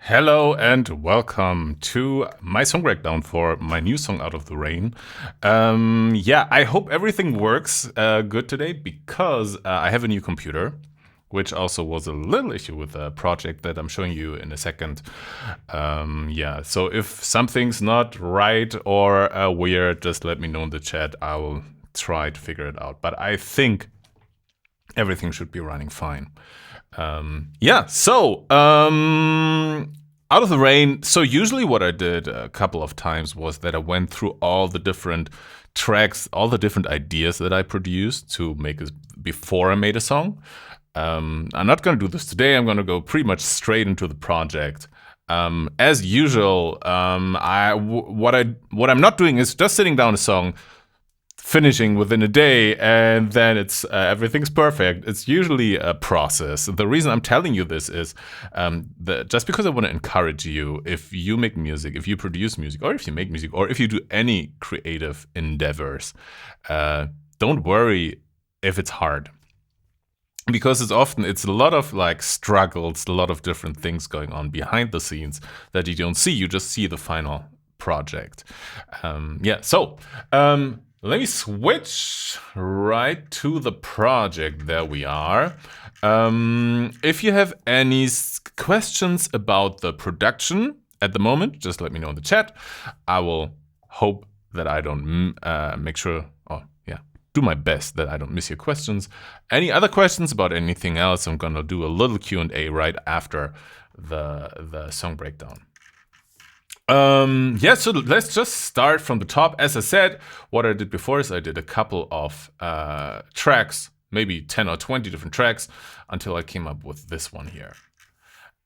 Hello and welcome to my song breakdown for my new song Out of the Rain. I hope everything works good today because I have a new computer, which also was a little issue with the project that I'm showing you in a second. So if something's not right or weird, just let me know in the chat. I will try to figure it out. But I think everything should be running fine. Out of the Rain. So usually what I did a couple of times was that I went through all the different tracks, all the different ideas that I produced to make it before I made a song. I'm not going to do this today. I'm going to go pretty much straight into the project. As usual, what I'm not doing is just sitting down a song, finishing within a day, and then it's everything's perfect. It's usually a process. The reason I'm telling you this is just because I want to encourage you. If you make music, if you produce music, or if you make music, or if you do any creative endeavors, don't worry if it's hard, because it's a lot of like struggles, a lot of different things going on behind the scenes that you don't see. You just see the final project. Let me switch right to the project. There we are. If you have any questions about the production at the moment, just let me know in the chat. I will hope that I don't do my best that I don't miss your questions. Any other questions about anything else, I'm gonna do a little Q&A right after the song breakdown. So let's just start from the top. As I said, what I did before is I did a couple of tracks, maybe 10 or 20 different tracks, until I came up with this one here.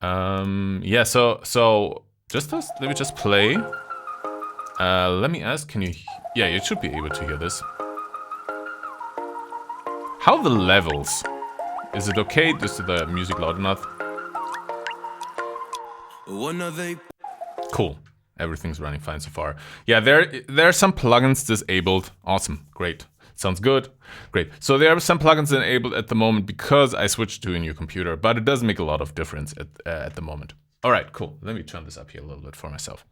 Let me just play. Let me ask, can you? Yeah, you should be able to hear this. How are the levels? Is it okay? Is the music loud enough? Cool. Everything's running fine so far. Yeah, there are some plugins disabled. Awesome. Great. Sounds good. Great. So there are some plugins enabled at the moment because I switched to a new computer, but it does make a lot of difference at the moment. All right, cool. Let me turn this up here a little bit for myself.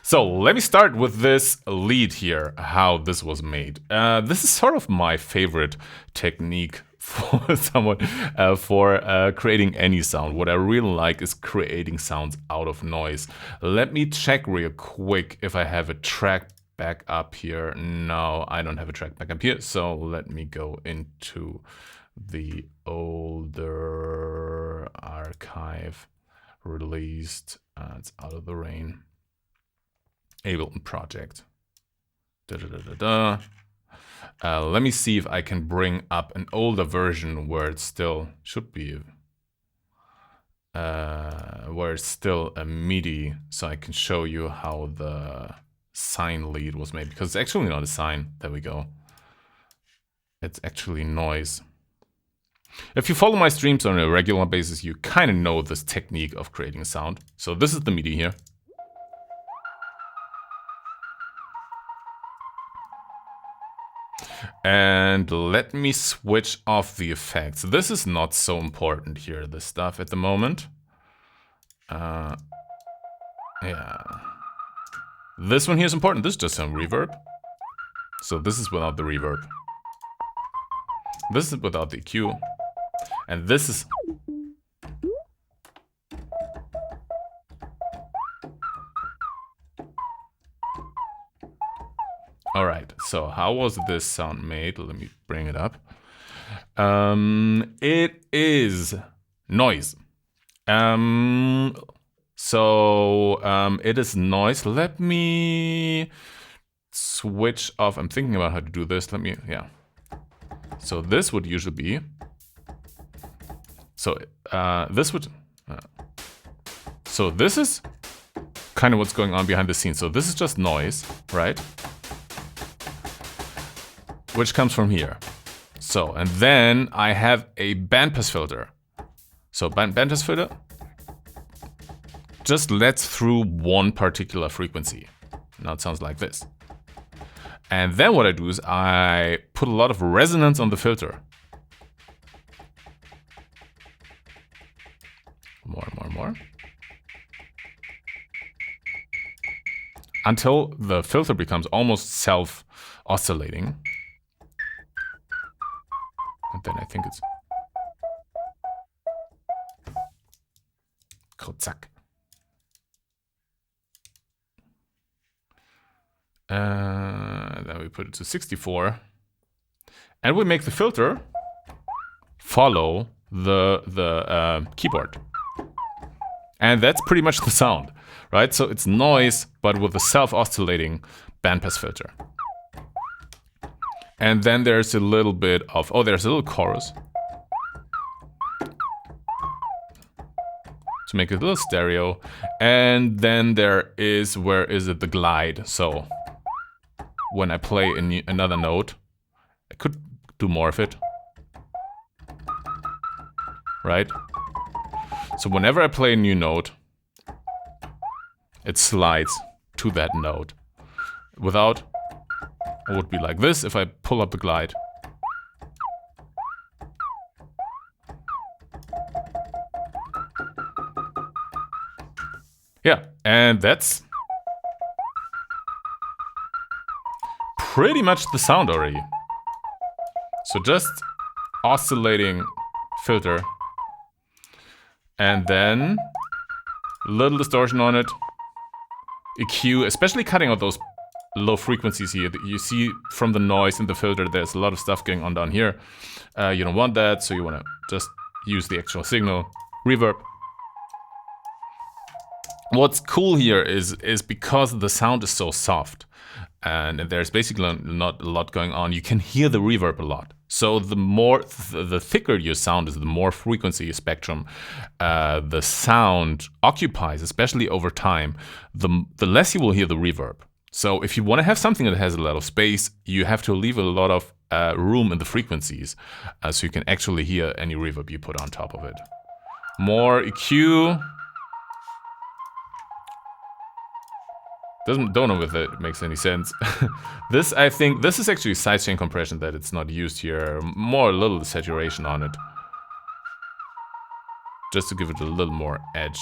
So let me start with this lead here, how this was made. This is sort of my favorite technique for someone for creating any sound. What I really like is creating sounds out of noise. Let me check real quick if I have a track back up here. No, I don't have a track back up here. So let me go into the older archive released. It's Out of the Rain. Ableton project. Let me see if I can bring up an older version where it still should be, where it's still a MIDI, so I can show you how the sine lead was made, because it's actually not a sine. There we go. It's actually noise. If you follow my streams on a regular basis, you kind of know this technique of creating a sound. So this is the MIDI here. And let me switch off the effects. This is not so important here, this stuff at the moment. This one here is important. This is just some reverb. So this is without the reverb. This is without the EQ. And this is... All right, so how was this sound made? Let me bring it up. It is noise. It is noise. Let me switch off. I'm thinking about how to do this. So this would usually be. So this is kind of what's going on behind the scenes. So this is just noise, right? Which comes from here. So, and then I have a bandpass filter. So bandpass filter just lets through one particular frequency. Now it sounds like this. And then what I do is I put a lot of resonance on the filter. More and more and more. Until the filter becomes almost self-oscillating. And then I think it's... Zack. Then we put it to 64. And we make the filter follow the keyboard. And that's pretty much the sound, right? So it's noise, but with a self-oscillating bandpass filter. And then there's a little bit of, oh, there's a little chorus. To make it a little stereo. And then there is, where is it, the glide. So when I play another note, I could do more of it. Right? So whenever I play a new note, it slides to that note. Without, it would be like this if I pull up the glide. Yeah, and that's pretty much the sound already. So just oscillating filter. And then a little distortion on it. EQ, especially cutting out those low frequencies here. You see from the noise in the filter, there's a lot of stuff going on down here. You don't want that, so you want to just use the actual signal. Reverb. What's cool here is because the sound is so soft and there's basically not a lot going on, you can hear the reverb a lot. So the thicker your sound is, the more frequency spectrum the sound occupies, especially over time, the less you will hear the reverb. So if you want to have something that has a lot of space, you have to leave a lot of room in the frequencies so you can actually hear any reverb you put on top of it. More EQ. Don't know if it makes any sense. I think this is actually sidechain compression that it's not used here. More a little saturation on it. Just to give it a little more edge.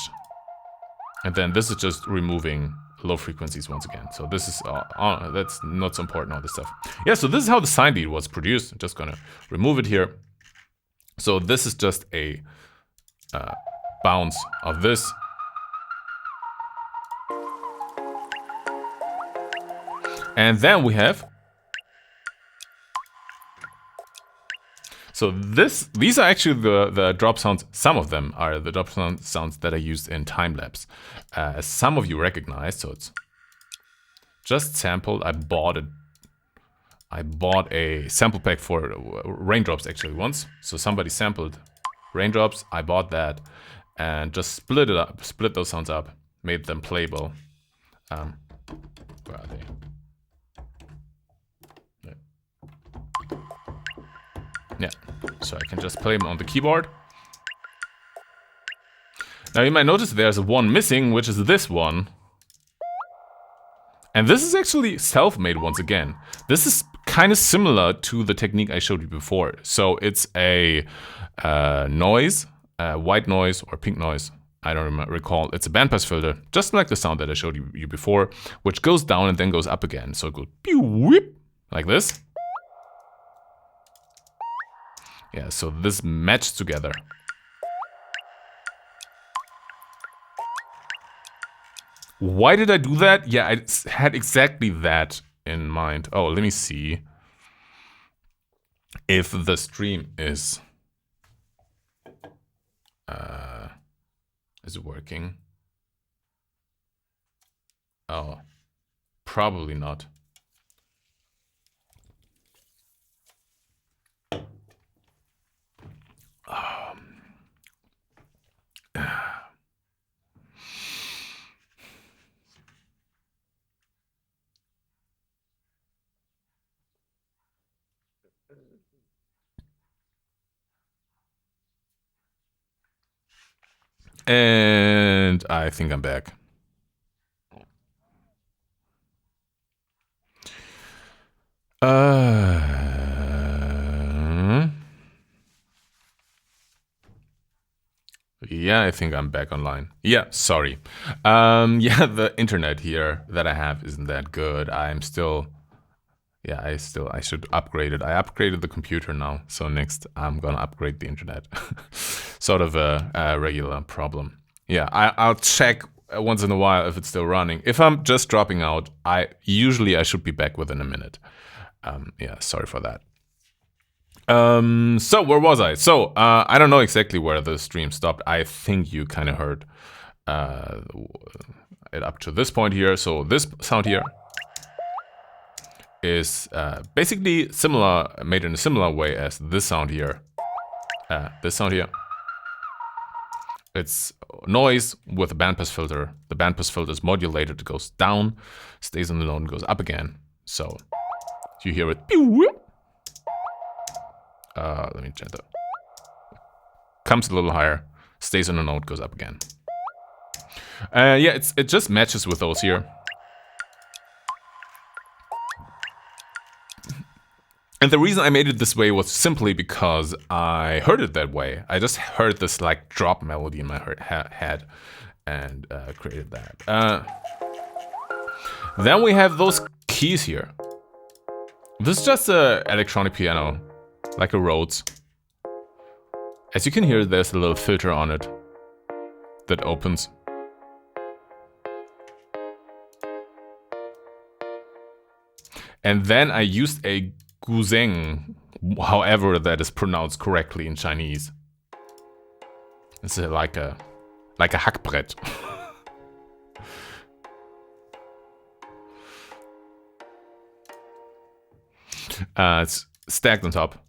And then this is just removing low frequencies once again. So this is, that's not so important, all this stuff. Yeah, so this is how the sine beat was produced. I'm just gonna remove it here. So this is just a bounce of this. And then we have, so these are actually the drop sounds. Some of them are the drop sounds that I used in time lapse. As some of you recognize, so it's just sampled. I bought a sample pack for raindrops actually once. So somebody sampled raindrops. I bought that and just split those sounds up, made them playable. Where are they? Yeah, so I can just play them on the keyboard. Now you might notice there's one missing, which is this one. And this is actually self-made once again. This is kind of similar to the technique I showed you before. So it's a noise, white noise or pink noise. I don't recall. It's a bandpass filter, just like the sound that I showed you before, which goes down and then goes up again. So it goes pew whip like this. Yeah, so this matched together. Why did I do that? Yeah, I had exactly that in mind. Oh, let me see if the stream is it working? Oh, probably not. And I think I'm back. Yeah, I think I'm back online. Yeah, sorry. Yeah, the internet here that I have isn't that good. I should upgrade it. I upgraded the computer now, so next I'm gonna upgrade the internet. Sort of a regular problem. Yeah, I'll check once in a while if it's still running. If I'm just dropping out, I should be back within a minute. Yeah, sorry for that. So where was I? So I don't know exactly where the stream stopped. I think you kind of heard it up to this point here. So this sound here is basically similar, made in a similar way as this sound here. This sound here. It's noise with a bandpass filter. The bandpass filter is modulated. It goes down, stays on the note, and goes up again. So you hear it. Let me change that. Comes a little higher, stays on the note, goes up again. Yeah, it just matches with those here. And the reason I made it this way was simply because I heard it that way. I just heard this like drop melody in my head and created that. Then we have those keys here. This is just an electronic piano, like a Rhodes. As you can hear, there's a little filter on it that opens. And then I used a guzheng, however that is pronounced correctly in Chinese. It's like a hackbrett. It's stacked on top.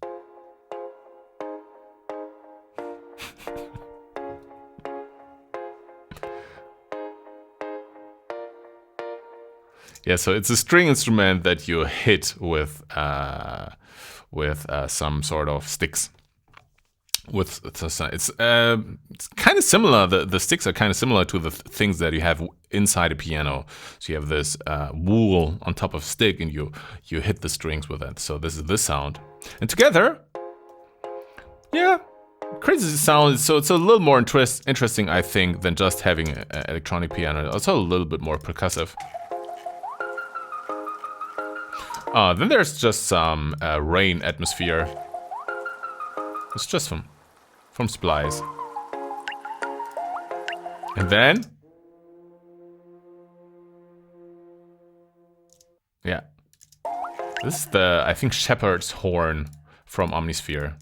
Yeah, so it's a string instrument that you hit with some sort of sticks. It's kind of similar. The sticks are kind of similar to the things that you have inside a piano. So you have this wool on top of stick, and you hit the strings with it. So this is this sound, and together, yeah, crazy sound. So it's a little more interesting, I think, than just having an electronic piano. Also a little bit more percussive. Then there's just some rain atmosphere. It's just from Splice. And then, yeah, this is the, I think, shepherd's horn from Omnisphere.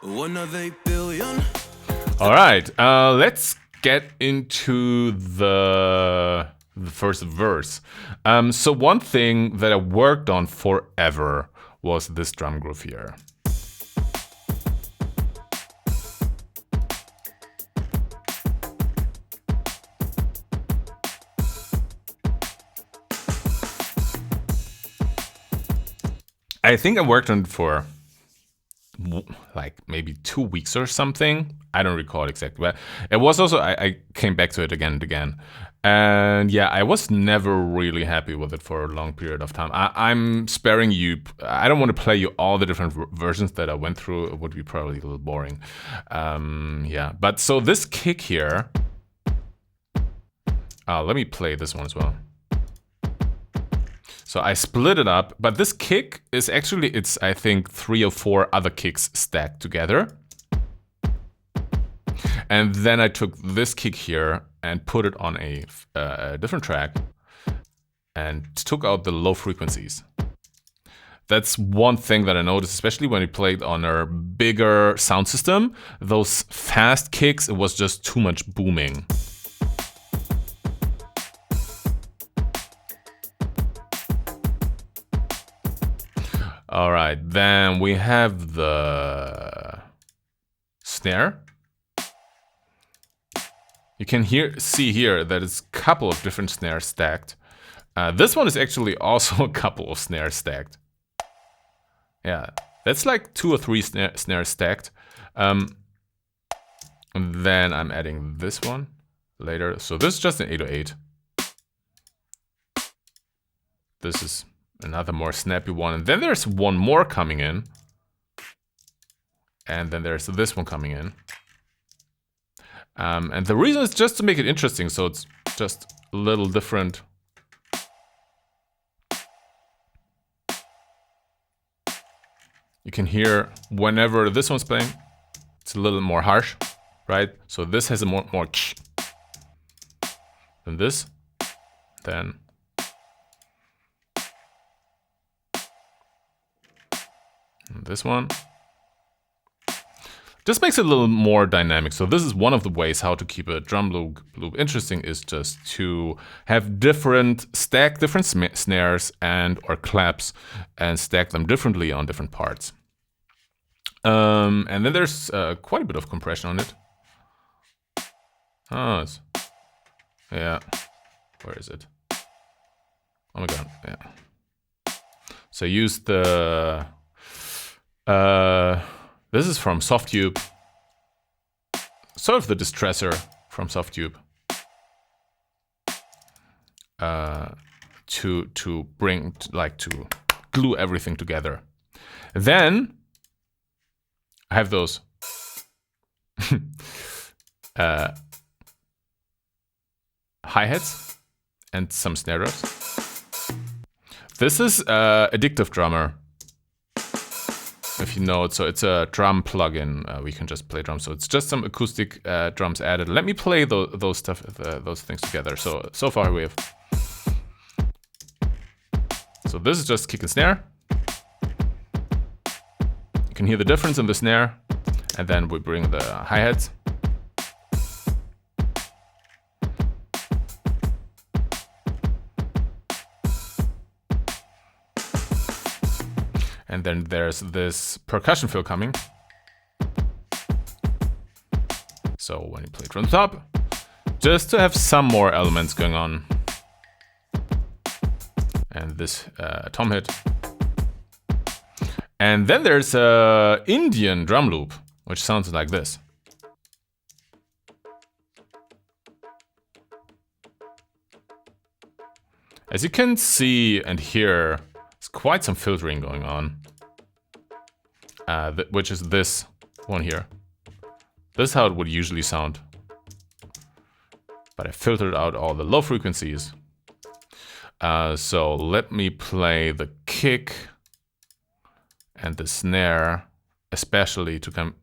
One of 8 billion. All right, let's get into the first verse. So one thing that I worked on forever was this drum groove here. I think I worked on it for like maybe 2 weeks or something. I don't recall exactly, but it was also, I came back to it again and again. And yeah, I was never really happy with it for a long period of time. I'm sparing you. I don't want to play you all the different versions that I went through. It would be probably a little boring. Yeah, but so this kick here, let me play this one as well. So I split it up, but this kick is actually, it's I think 3 or 4 other kicks stacked together. And then I took this kick here and put it on a different track and took out the low frequencies. That's one thing that I noticed, especially when we played on a bigger sound system. Those fast kicks, it was just too much booming. All right, then we have the snare. You can see here that it's a couple of different snares stacked. This one is actually also a couple of snares stacked. Yeah, that's like 2 or 3 snares stacked. And then I'm adding this one later. So this is just an 808. This is another more snappy one. And then there's one more coming in. And then there's this one coming in. And the reason is just to make it interesting. So it's just a little different. You can hear whenever this one's playing, it's a little more harsh, right? So this has a more than this. Then this one. Just makes it a little more dynamic. So this is one of the ways how to keep a drum loop interesting, is just to have stack different snares and or claps and stack them differently on different parts. And then there's quite a bit of compression on it. Oh, yeah. Where is it? Oh my god, yeah. So I used the this is from Softtube, sort of the distressor from Softtube, to bring, like, to glue everything together. Then I have those hi-hats and some snare drums. This is Addictive Drummer, if you know it. So it's a drum plugin. We can just play drums. So it's just some acoustic drums added. Let me play those things together. So far we have. So this is just kick and snare. You can hear the difference in the snare, and then we bring the hi-hats. And then there's this percussion fill coming. So when you play it from the top, just to have some more elements going on. And this tom hit. And then there's a Indian drum loop, which sounds like this. As you can see and hear, there's quite some filtering going on, which is this one here. This is how it would usually sound. But I filtered out all the low frequencies. So let me play the kick and the snare, especially to come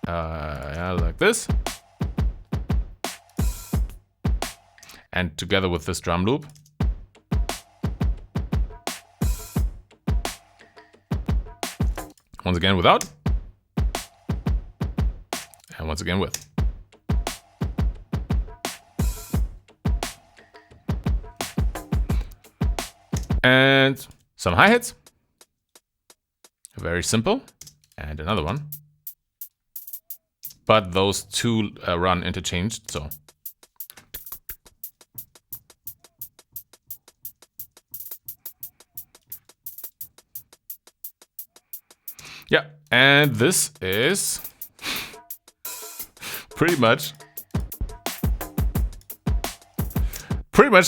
like this. And together with this drum loop. Once again without. And once again with. And some hi-hats. Very simple. And another one. But those two run interchanged, so. Yeah, and this is pretty much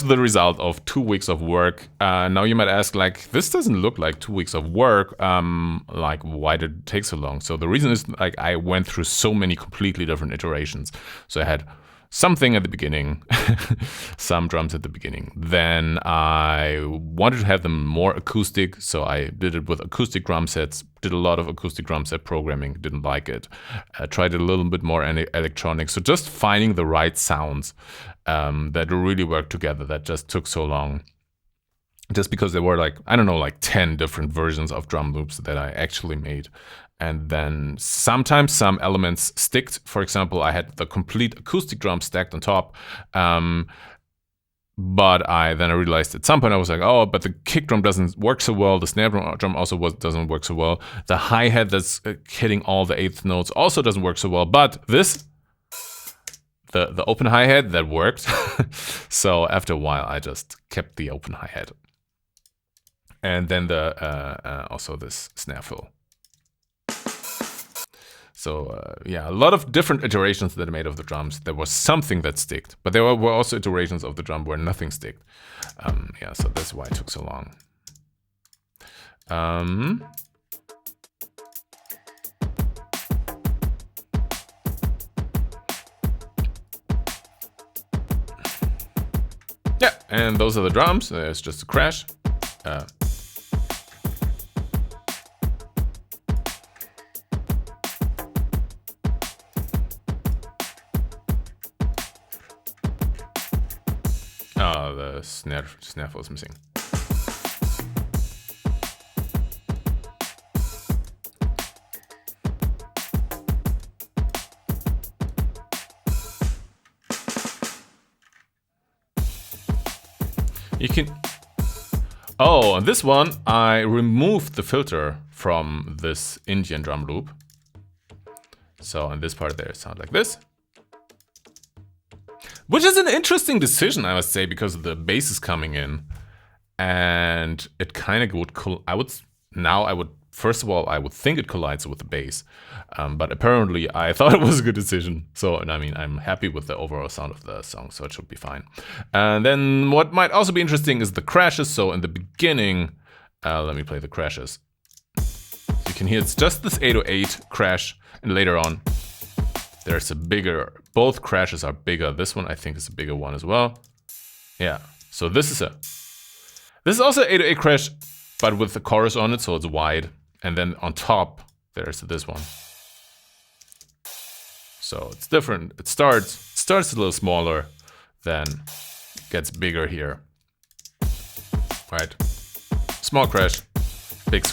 the result of 2 weeks of work. Now you might ask, like, this doesn't look like 2 weeks of work. Like, why did it take so long? So the reason is, like, I went through so many completely different iterations. So I had something at the beginning, some drums at the beginning. Then I wanted to have them more acoustic, so I did it with acoustic drum sets, did a lot of acoustic drum set programming, didn't like it. Tried it a little bit more electronic, so just finding the right sounds that really worked together, that just took so long. Just because there were, like, I don't know, like 10 different versions of drum loops that I actually made. And then sometimes some elements sticked. For example, I had the complete acoustic drum stacked on top. But then I realized at some point, I was like, oh, but the kick drum doesn't work so well. The snare drum also doesn't work so well. The hi-hat that's hitting all the eighth notes also doesn't work so well. But this, the open hi-hat, that worked. So after a while, I just kept the open hi-hat. And then also this snare fill. So yeah, a lot of different iterations that I made of the drums. There was something that sticked, but there were also iterations of the drum where nothing sticked. Yeah, so that's why it took so long. Yeah, and those are the drums. There's just a crash. Oh, the snare was missing. You can... Oh, on this one, I removed the filter from this Indian drum loop. So on this part there, it sounds like this. Which is an interesting decision, I must say, because the bass is coming in. And it kind of would... First of all, I would think it collides with the bass. But apparently, I thought it was a good decision. So, I mean, I'm happy with the overall sound of the song, so it should be fine. And then what might also be interesting is the crashes. So in the beginning, let me play the crashes. You can hear it's just this 808 crash. And later on, there's a bigger... Both crashes are bigger. This one, I think, is a bigger one as well. Yeah. So this is also an 808 crash, but with the chorus on it, so it's wide. And then on top, there's this one. So it's different. It starts a little smaller, then gets bigger here. Right? Small crash, big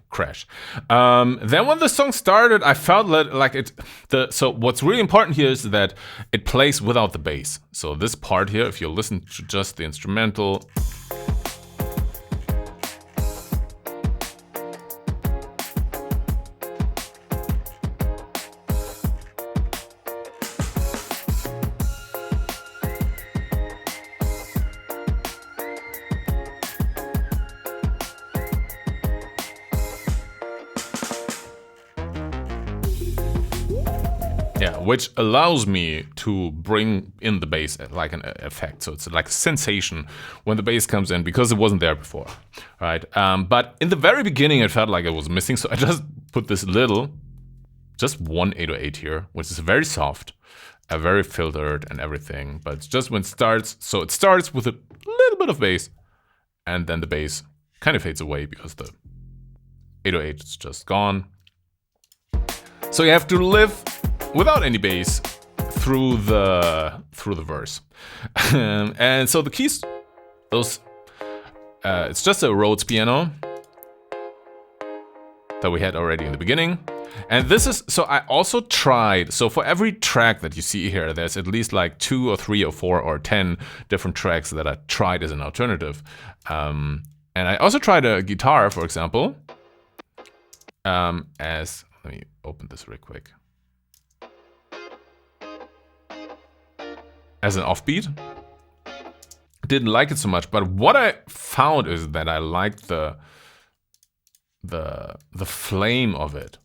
crash. Then when the song started, I felt like it. So what's really important here is that it plays without the bass. So this part here, if you listen to just the instrumental. Yeah, which allows me to bring in the bass like an effect. So it's like a sensation when the bass comes in because it wasn't there before, right? But in the very beginning, it felt like it was missing. So I just put this just one 808 here, which is very soft, very filtered and everything. But it's just when it starts, so it starts with a little bit of bass and then the bass kind of fades away because the 808 is just gone. So you have to live without any bass through the verse. And so the keys, it's just a Rhodes piano that we had already in the beginning. And this is, so I also tried, so for every track that you see here, there's at least like 2 or 3 or 4 or 10 different tracks that I tried as an alternative. And I also tried a guitar, for example, let me open this real quick. As an offbeat. Didn't like it so much, but what I found is that I liked the flame of it.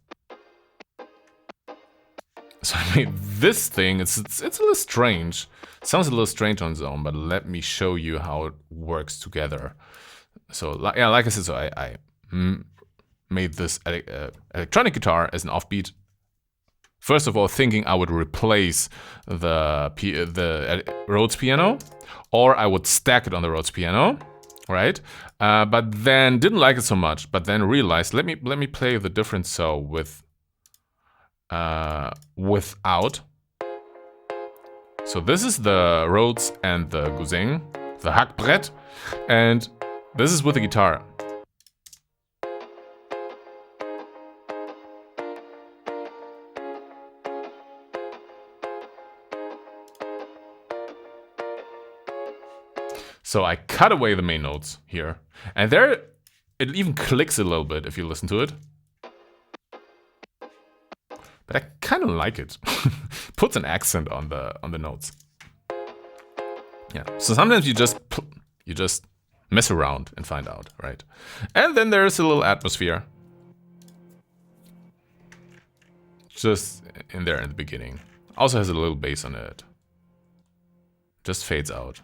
So I made this thing, it's a little strange. It sounds a little strange on its own, but let me show you how it works together. So yeah, like I said, so I made this electronic guitar as an offbeat. First of all, thinking I would replace the Rhodes piano, or I would stack it on the Rhodes piano, right? But then didn't like it so much. But then realized, let me play the difference. So without. So this is the Rhodes and the Guzeng, the Hackbrett, and this is with the guitar. So I cut away the main notes here, and there it even clicks a little bit if you listen to it. But I kind of like it. Puts an accent on the notes. Yeah. So sometimes you just mess around and find out, right? And then there's a little atmosphere. just in there in the beginning. Also has a little bass on it. Just fades out.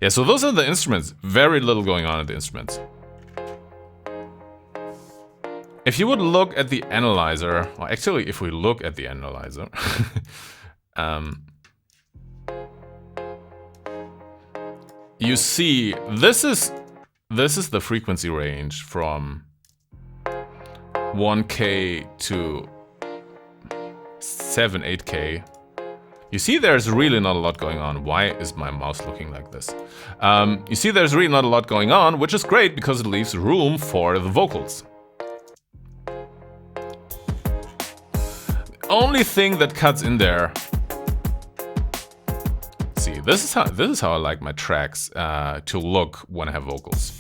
Yeah, so those are the instruments. Very little going on in the instruments. If you would look at the analyzer, well, actually, if we look at the analyzer, you see this is the frequency range from 1K to 8K. You see there's really not a lot going on. Why is my mouse looking like this? You see there's really not a lot going on, which is great because it leaves room for the vocals. The only thing that cuts in there. See, this is how I like my tracks to look when I have vocals.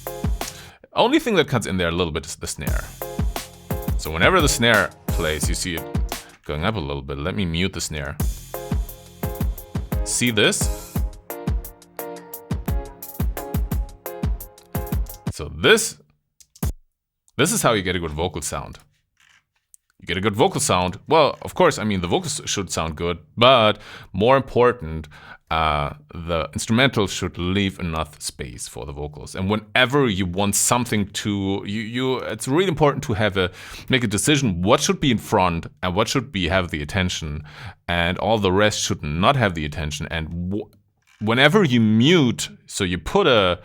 Only thing that cuts in there a little bit is the snare. So whenever the snare plays, you see it going up a little bit. Let me mute the snare. See this? So this is how you get a good vocal sound. You get a good vocal sound. Well, of course, I mean, the vocals should sound good, but more important, the instrumental should leave enough space for the vocals. And whenever you want something to, it's really important to make a decision what should be in front and what should have the attention, and all the rest should not have the attention. And whenever you mute, so you put a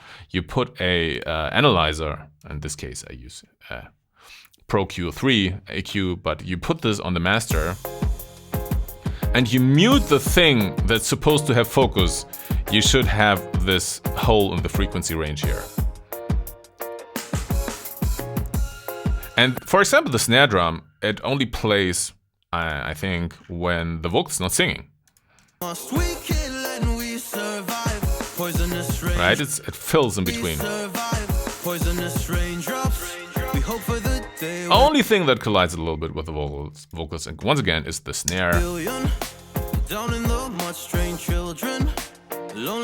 analyzer. In this case, I use Pro Q3 AQ, but you put this on the master and you mute the thing that's supposed to have focus, you should have this hole in the frequency range here. And for example, the snare drum, it only plays, I think, when the vocal's not singing. Right? It fills in between. Only thing that collides a little bit with the vocals, and once again, is the snare.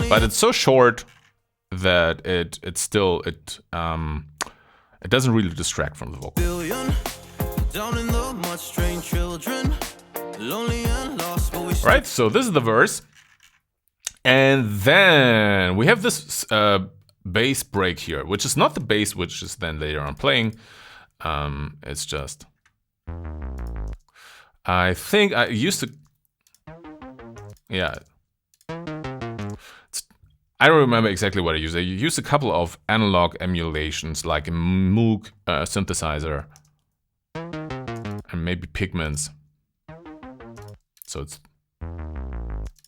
But it's so short that it doesn't really distract from the vocal. Right, so this is the verse. And then we have this bass break here, which is not the bass, which is then later on playing. It's just, I think I used to, yeah. I don't remember exactly what I used. I used a couple of analog emulations, like a Moog synthesizer, and maybe Pigments. So it's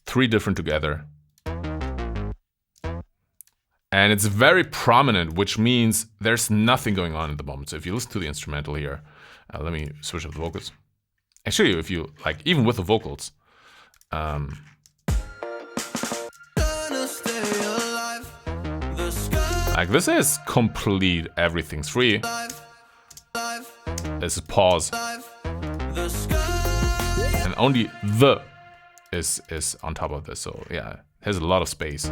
3 different together. And it's very prominent, which means there's nothing going on at the moment. So if you listen to the instrumental here, let me switch up the vocals. Actually, if you, like, even with the vocals, like this is complete, everything's free. There's a pause. And only the is on top of this. So yeah, it has a lot of space.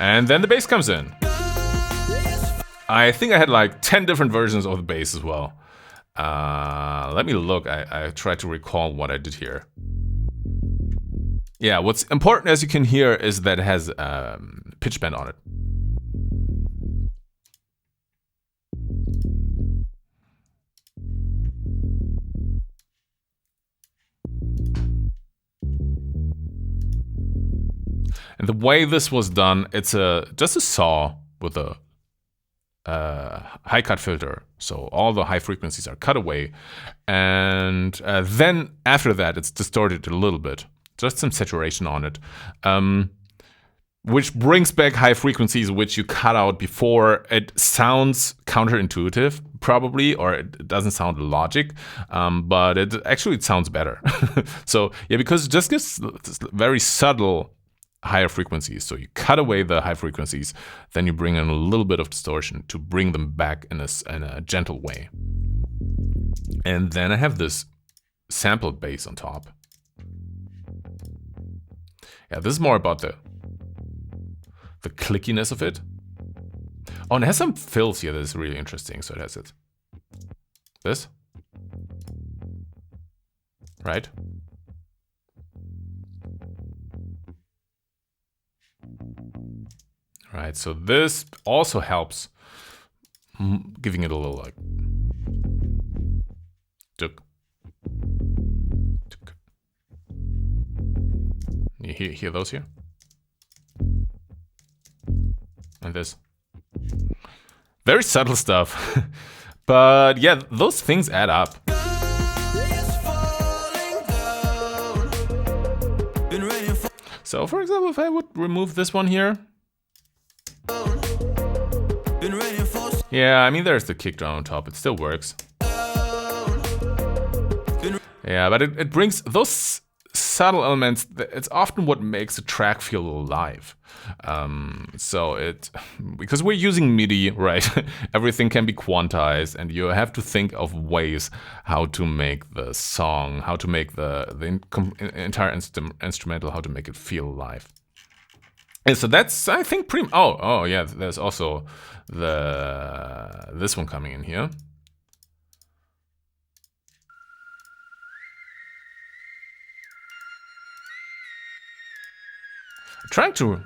And then the bass comes in. I think I had like 10 different versions of the bass as well. Let me look. I tried to recall what I did here. Yeah, what's important, as you can hear, is that it has pitch bend on it. And the way this was done, it's just a saw with a high cut filter. So all the high frequencies are cut away. And then after that, it's distorted a little bit. Just some saturation on it. Which brings back high frequencies, which you cut out before. It sounds counterintuitive, probably, or it doesn't sound logic, but it sounds better. So yeah, because it just gets very subtle higher frequencies. So you cut away the high frequencies, then you bring in a little bit of distortion to bring them back in a gentle way. And then I have this sampled bass on top. Yeah, this is more about the clickiness of it. Oh, and it has some fills here that is really interesting. So it has this. right? Right, so this also helps giving it a little like tuk. You hear those here? And this. Very subtle stuff. But yeah, those things add up. So for example, if I would remove this one here. Yeah, I mean, there's the kick drum on top. It still works. Yeah, but it brings those subtle elements. It's often what makes a track feel alive. Because we're using MIDI, right? Everything can be quantized, and you have to think of ways how to make the song, how to make the entire instrumental, how to make it feel alive. And so that's, I think, pretty. Oh yeah. There's also this one coming in here. Trying to.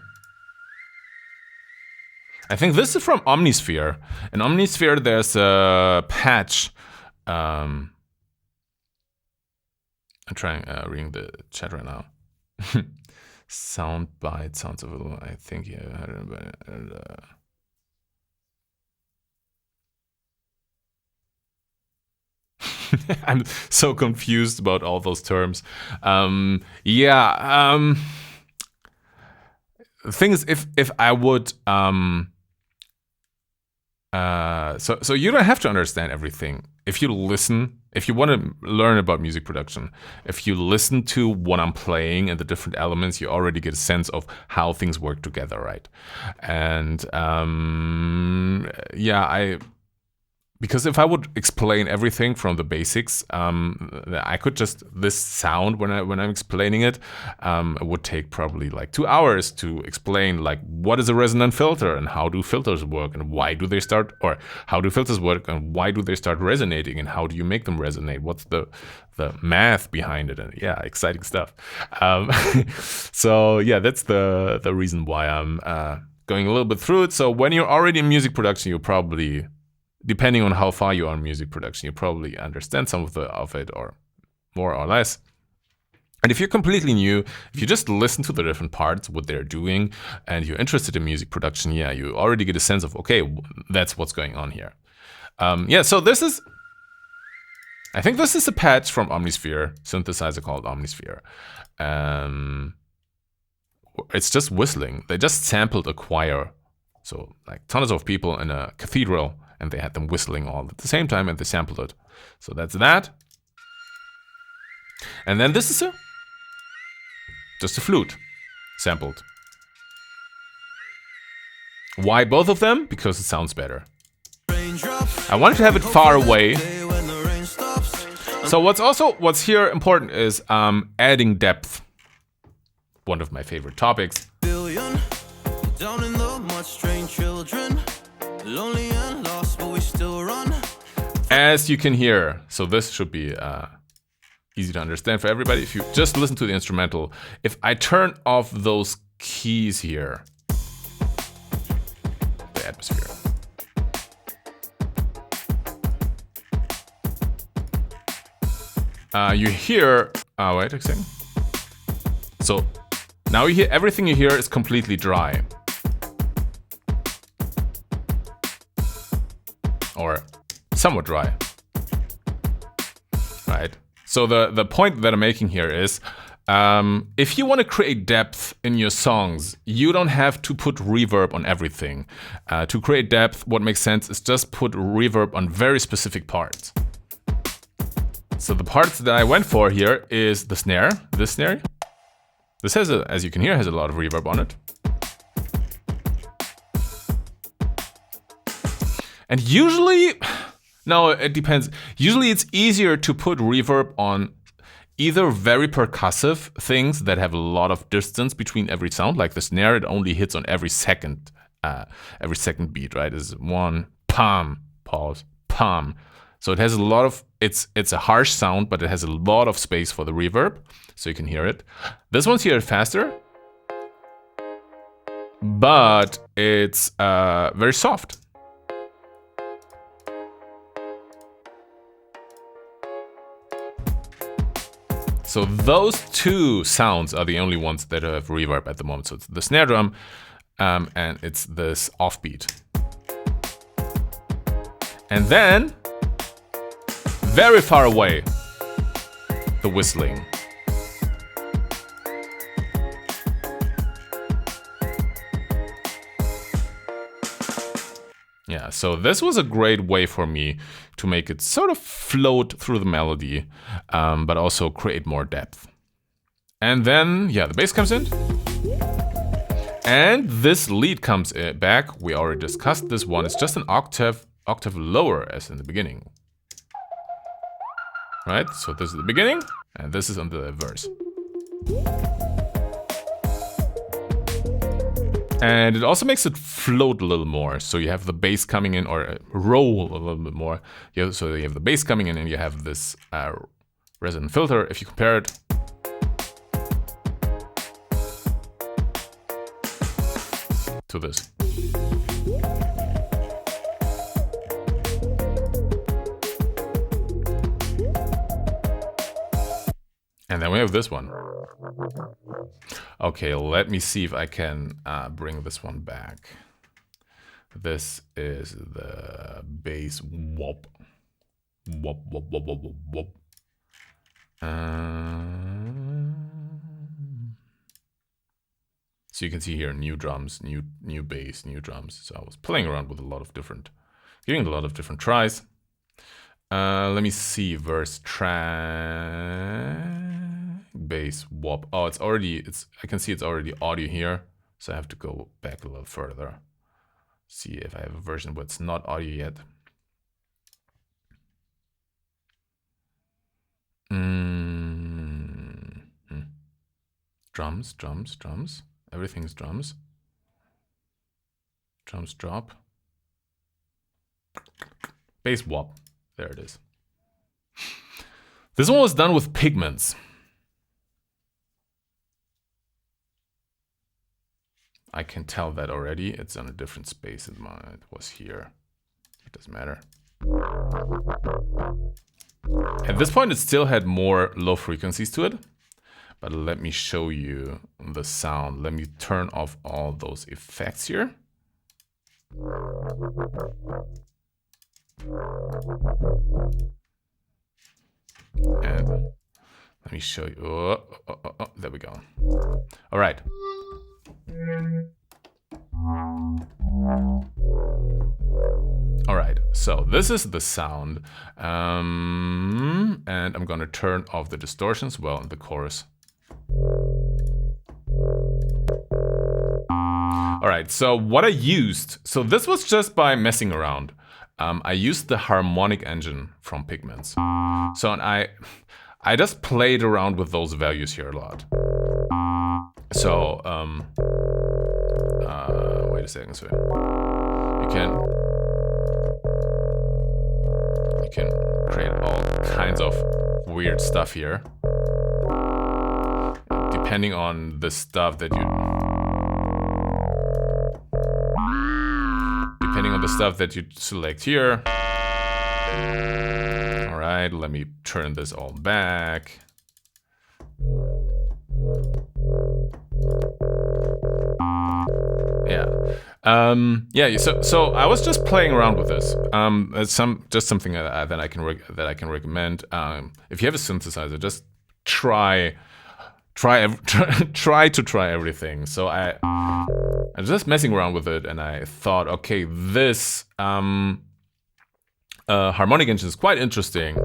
I think this is from Omnisphere. In Omnisphere, there's a patch. I'm trying reading the chat right now. Soundbite sounds a little. I think yeah. I'm so confused about all those terms. The thing is, if I would, so you don't have to understand everything. If you listen, if you want to learn about music production, if you listen to what I'm playing and the different elements, you already get a sense of how things work together, right? And because if I would explain everything from the basics, I could just this sound when I'm explaining it, it would take probably like 2 hours to explain like what is a resonant filter and how do filters work and why do they start, or how do filters work and why do they start resonating and how do you make them resonate? What's the math behind it? And yeah, exciting stuff. So yeah, that's the reason why I'm going a little bit through it. So when you're already in music production, you probably, depending on how far you are in music production, you probably understand some of it or more or less. And if you're completely new, if you just listen to the different parts, what they're doing, and you're interested in music production, yeah, you already get a sense of, okay, that's what's going on here. So this is, I think this is a patch from Omnisphere, synthesizer called Omnisphere. It's just whistling. They just sampled a choir. So like tons of people in a cathedral, and they had them whistling all at the same time, and they sampled it. So that's that. And then this is just a flute sampled. Why both of them? Because it sounds better. I wanted to have it far away. So what's here important is adding depth. One of my favorite topics. Down in the mud, strange children, lonely and lost, but we still run. As you can hear, so this should be easy to understand for everybody. If you just listen to the instrumental, if I turn off those keys here, the atmosphere. You hear, wait a second. So now you hear, everything you hear is completely dry. Or somewhat dry, right? So the point that I'm making here is, if you want to create depth in your songs, you don't have to put reverb on everything. To create depth, what makes sense is just put reverb on very specific parts. So the parts that I went for here is the snare, this snare. This has, as you can hear, has a lot of reverb on it. And usually, no, it depends. Usually it's easier to put reverb on either very percussive things that have a lot of distance between every sound, like the snare, it only hits on every second beat, right? It's one, pam, pause, pam, So it has a lot of, it's a harsh sound, but it has a lot of space for the reverb, so you can hear it. This one's here faster, but it's very soft. So those two sounds are the only ones that have reverb at the moment. So it's the snare drum and it's this offbeat. And then, very far away, the whistling. Yeah, so this was a great way for me to make it sort of float through the melody, but also create more depth. And then, yeah, the bass comes in. And this lead comes back. We already discussed this one. It's just an octave lower as in the beginning. Right? So this is the beginning, and this is on the verse. And it also makes it float a little more. So you have the bass coming in, or roll a little bit more. So you have the bass coming in, and you have this resonant filter. If you compare it, to this. And then we have this one. Okay, let me see if I can bring this one back. This is the bass wop. Wop, wop, wop, wop, wop, wop. So you can see here new drums, new bass, new drums. So I was playing around with giving a lot of different tries. Let me see, verse track, bass wop. Oh, I can see it's already audio here. So I have to go back a little further. See if I have a version where it's not audio yet. Drums, drums, drums. Everything's drums. Drums drop. Bass wop. There it is. This one was done with pigments. I can tell that already. It's on a different space than mine. It was here. It doesn't matter. At this point, it still had more low frequencies to it. But let me show you the sound. Let me turn off all those effects here. And let me show you. Oh, there we go. All right. All right, so this is the sound. And I'm gonna turn off the distortions, well, in the chorus. All right, so what I used, so this was just by messing around. I used the harmonic engine from Pigments. So and I just played around with those values here a lot. So, wait a second, so you can create all kinds of weird stuff here. Depending on the stuff that you select here. All right, let me turn this all back. Yeah. So I was just playing around with this. It's something that I can recommend. If you have a synthesizer, just try everything. So I was just messing around with it, and I thought, okay, this harmonic engine is quite interesting.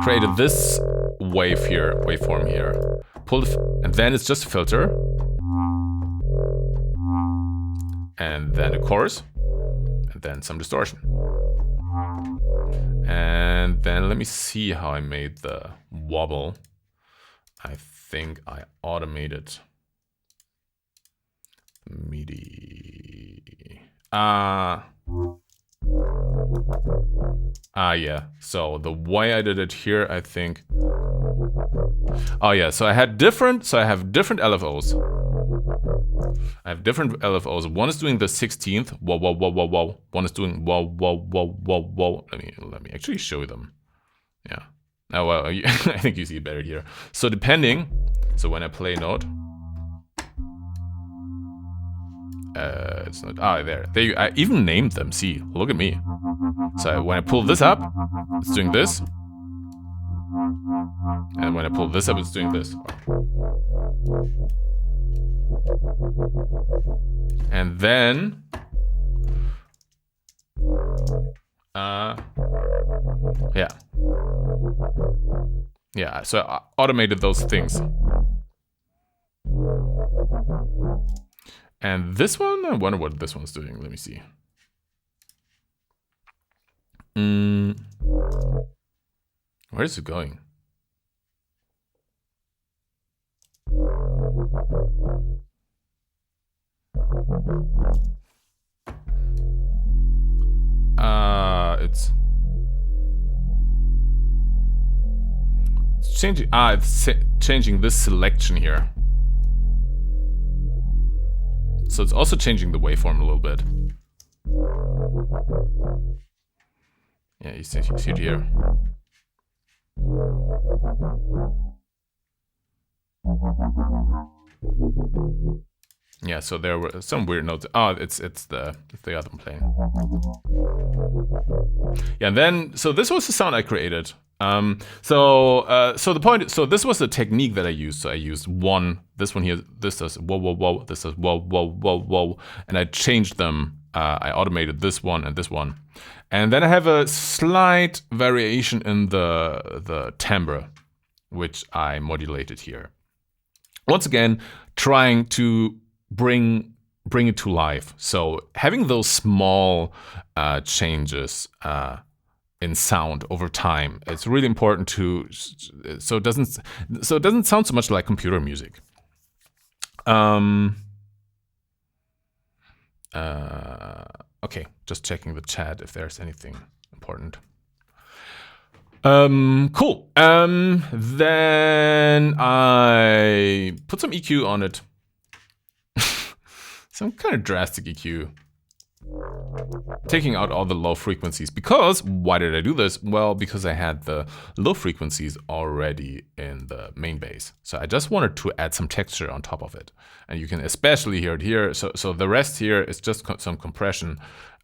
Created this waveform here. And then it's just a filter. And then a chorus, and then some distortion. And then let me see how I made the wobble. I think I automated MIDI. Yeah, so the way I did it here, I think. Oh yeah, so I have different LFOs. I have different LFOs. One is doing the 16th, whoa, whoa, whoa, whoa, whoa. One is doing whoa, whoa, whoa, whoa, whoa. Let me actually show them. Yeah. Oh well, I think you see it better here. So depending, so when I play a note, it's not. There you. I even named them. See, look at me. So when I pull this up, it's doing this. And when I pull this up, it's doing this. And then, yeah. So I automated those things. And this one, I wonder what this one's doing. Let me see. Where is it going? It's changing. It's changing this selection here. So it's also changing the waveform a little bit. Yeah, you see it here. Yeah, so there were some weird notes. Oh, it's the other one playing. Yeah, and then so this was the sound I created. So the point. So this was the technique that I used. So I used this one here. This does whoa whoa whoa. This does whoa whoa whoa whoa. And I changed them. I automated this one and this one. And then I have a slight variation in the timbre, which I modulated here. Once again, trying to bring it to life. So having those small changes in sound over time, it's really important to so it doesn't sound so much like computer music. Okay, just checking the chat if there's anything important. Cool. Then I put some EQ on it. Some kind of drastic EQ. Taking out all the low frequencies. Because, why did I do this? Well, because I had the low frequencies already in the main bass. So I just wanted to add some texture on top of it. And you can especially hear it here. So the rest here is just some compression,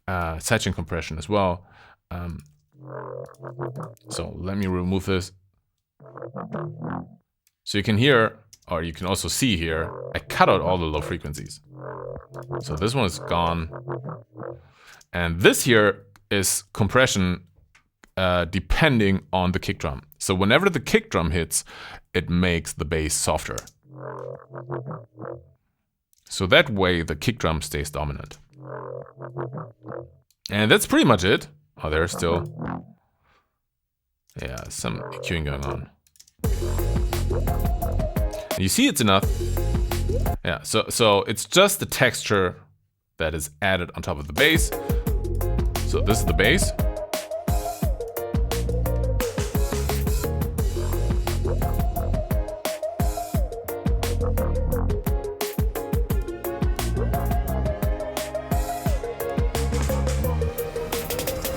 sidechain compression as well. So let me remove this. So you can hear, or you can also see here, I cut out all the low frequencies. So this one is gone. And this here is compression depending on the kick drum. So whenever the kick drum hits, it makes the bass softer. So that way the kick drum stays dominant. And that's pretty much it. Oh, there's still, yeah, some EQing going on. You see it's enough. Yeah, so it's just the texture that is added on top of the bass. So this is the bass.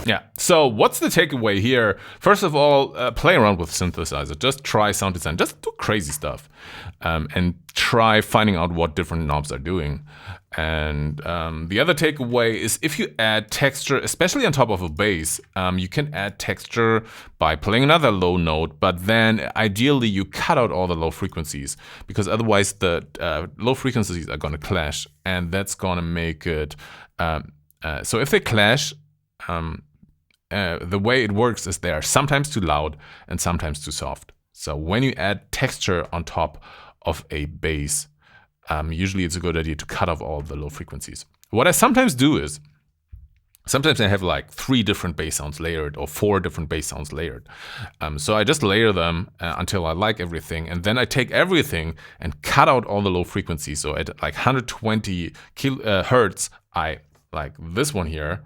Yeah, so what's the takeaway here? First of all, play around with synthesizer. Just try sound design. Just do crazy stuff. And try finding out what different knobs are doing. And the other takeaway is if you add texture, especially on top of a bass, you can add texture by playing another low note, but then ideally you cut out all the low frequencies, because otherwise the low frequencies are going to clash, and that's going to make it... so if they clash, the way it works is they are sometimes too loud and sometimes too soft. So when you add texture on top of a bass, usually it's a good idea to cut off all the low frequencies. What I sometimes do is, sometimes I have like 3 different bass sounds layered or 4 different bass sounds layered. So I just layer them until I like everything. And then I take everything and cut out all the low frequencies. So at like 120 hertz, I like this one here.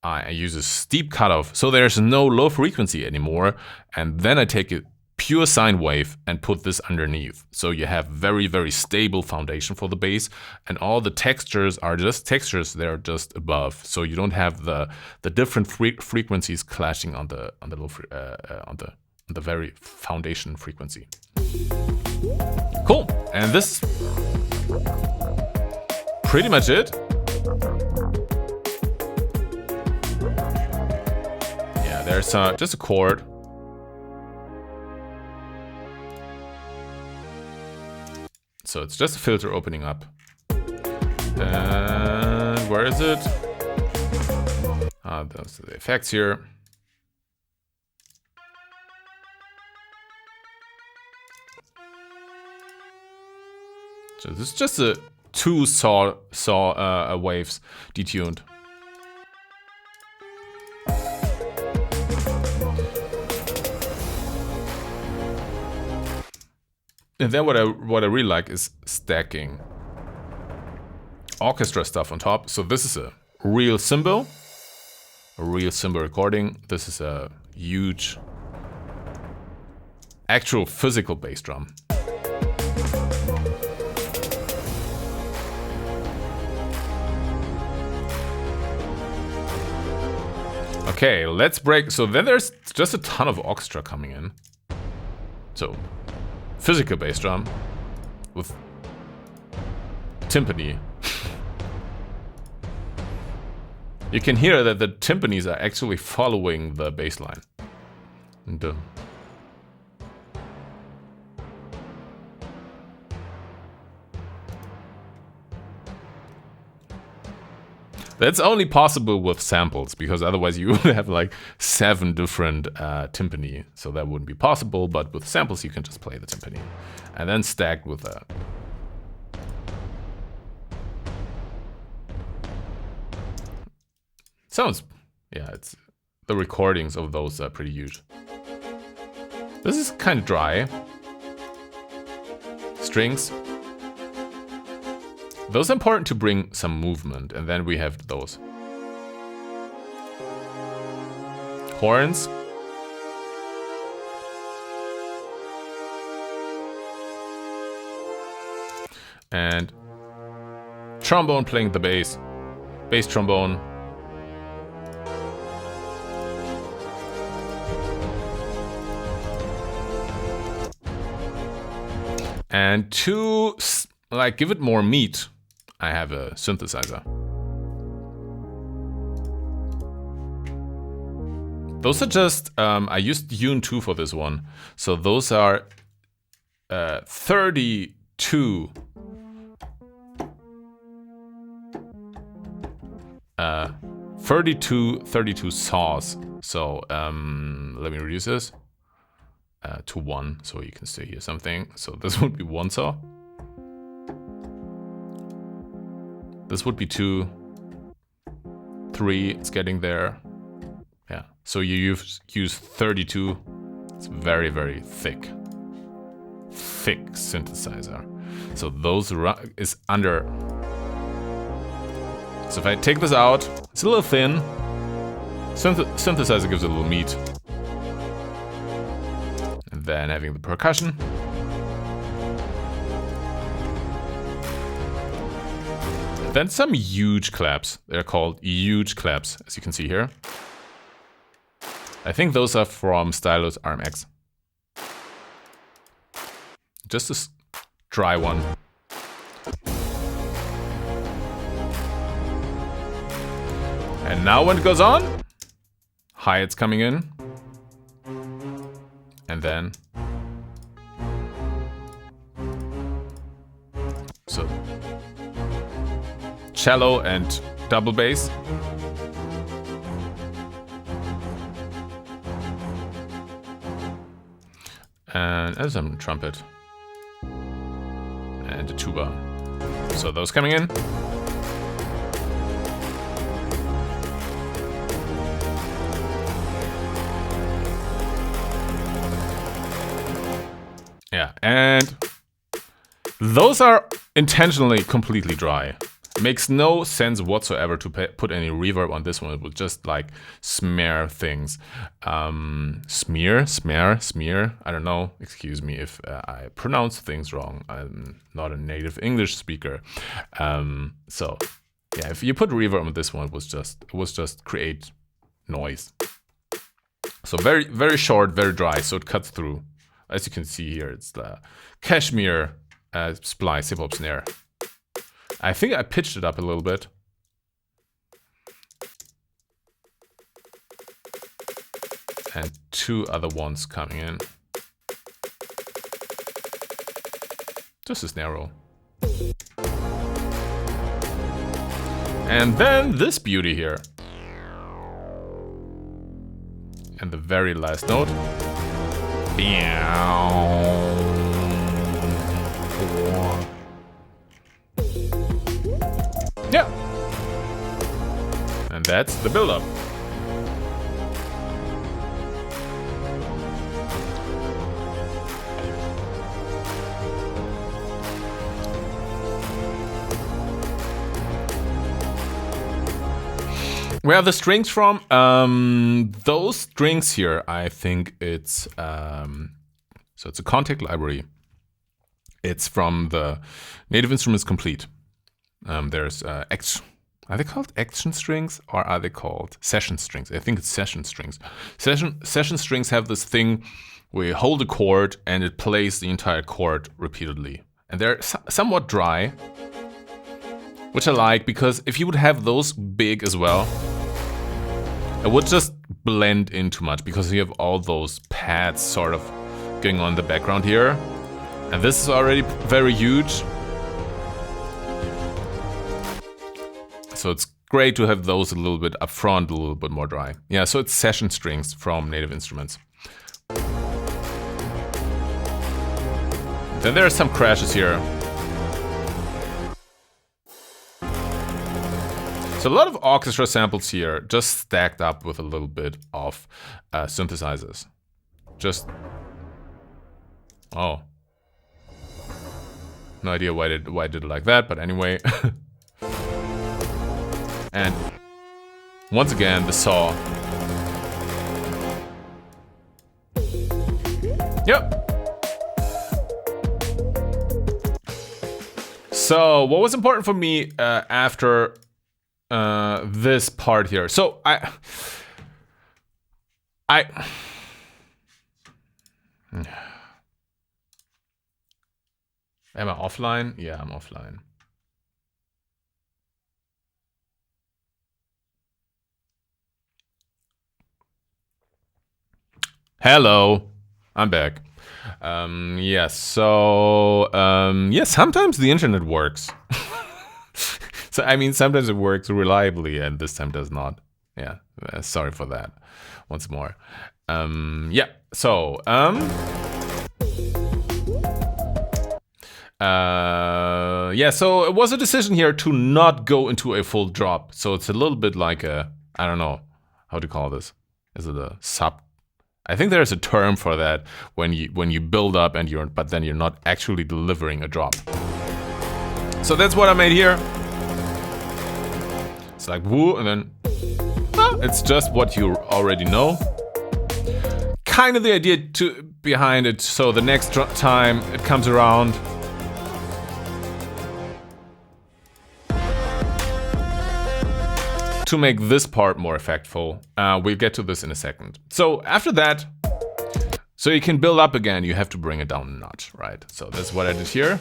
I use a steep cutoff, so there's no low frequency anymore, and then I take a pure sine wave and put this underneath. So you have very, very stable foundation for the bass, and all the textures are just textures, they're just above. So you don't have the different frequencies clashing on the low on the very foundation frequency. Cool, and this pretty much it. Yeah, there's just a chord. So it's just a filter opening up. And where is it? Those are the effects here. So this is just a two saw waves detuned. And then what I really like is stacking orchestra stuff on top. So this is a real cymbal recording. This is a huge actual physical bass drum. Okay, let's break. So then there's just a ton of orchestra coming in. So physical bass drum with timpani. You can hear that the timpanis are actually following the bass line. That's only possible with samples, because otherwise you would have like 7 different timpani. So that wouldn't be possible, but with samples you can just play the timpani. And then stacked with a... Sounds... Yeah, it's... The recordings of those are pretty huge. This is kind of dry. Strings. Those are important to bring some movement, and then we have those. Horns. And trombone playing the bass. Bass trombone. And to like give it more meat, I have a synthesizer. Those are just, I used Yun 2 for this one. So those are 32 saws. So let me reduce this to 1 so you can still hear something. So this would be 1 saw. This would be 2, 3, it's getting there. Yeah, so you use 32. It's very, very thick synthesizer. So those is under. So if I take this out, it's a little thin. Synthesizer gives it a little meat. And then having the percussion. Then some huge claps. They're called huge claps, as you can see here. I think those are from Stylus RMX. Just a dry one. And now when it goes on, hi-hat's coming in. And then... So... cello and double bass. And some trumpet. And a tuba. So those coming in. Yeah, and those are intentionally completely dry. Makes no sense whatsoever to put any reverb on this one. It would just like smear things. Smear. I don't know. Excuse me if I pronounce things wrong. I'm not a native English speaker. So yeah, if you put reverb on this one, it was just create noise. So very, very short, very dry. So it cuts through. As you can see here, it's the Cashmere splice hip hop snare. I think I pitched it up a little bit. And 2 other ones coming in. Just a snare roll. And then this beauty here. And the very last note. Yeah. And that's the build-up. Where are the strings from? Those strings here, I think it's so it's a contact library. It's from the Native Instruments Complete. There's are they called action strings or are they called session strings? I think it's session strings. Session strings have this thing where you hold a chord and it plays the entire chord repeatedly. And they're somewhat dry, which I like because if you would have those big as well, it would just blend in too much because you have all those pads sort of going on in the background here. And this is already very huge. So it's great to have those a little bit up front, a little bit more dry. Yeah, so it's session strings from Native Instruments. Then there are some crashes here. So a lot of orchestra samples here, just stacked up with a little bit of synthesizers. Just... Oh. No idea why I did it like that, but anyway. And once again, the saw. Yep. So what was important for me after this part here? So I am I offline? Yeah, I'm offline. Hello, I'm back. Yes, so yeah, sometimes the internet works. So I mean, sometimes it works reliably, and this time does not. Yeah, sorry for that. Once more. Yeah. So yeah. So it was a decision here to not go into a full drop. So it's a little bit like a, I don't know how to call this. Is it a sub? I think there's a term for that when you build up and but then you're not actually delivering a drop. So that's what I made here. It's like woo, and then it's just what you already know. Kind of the idea behind it. So the next time it comes around, to make this part more effectful. We'll get to this in a second. So after that, so you can build up again, you have to bring it down a notch, right? So that's what I did here.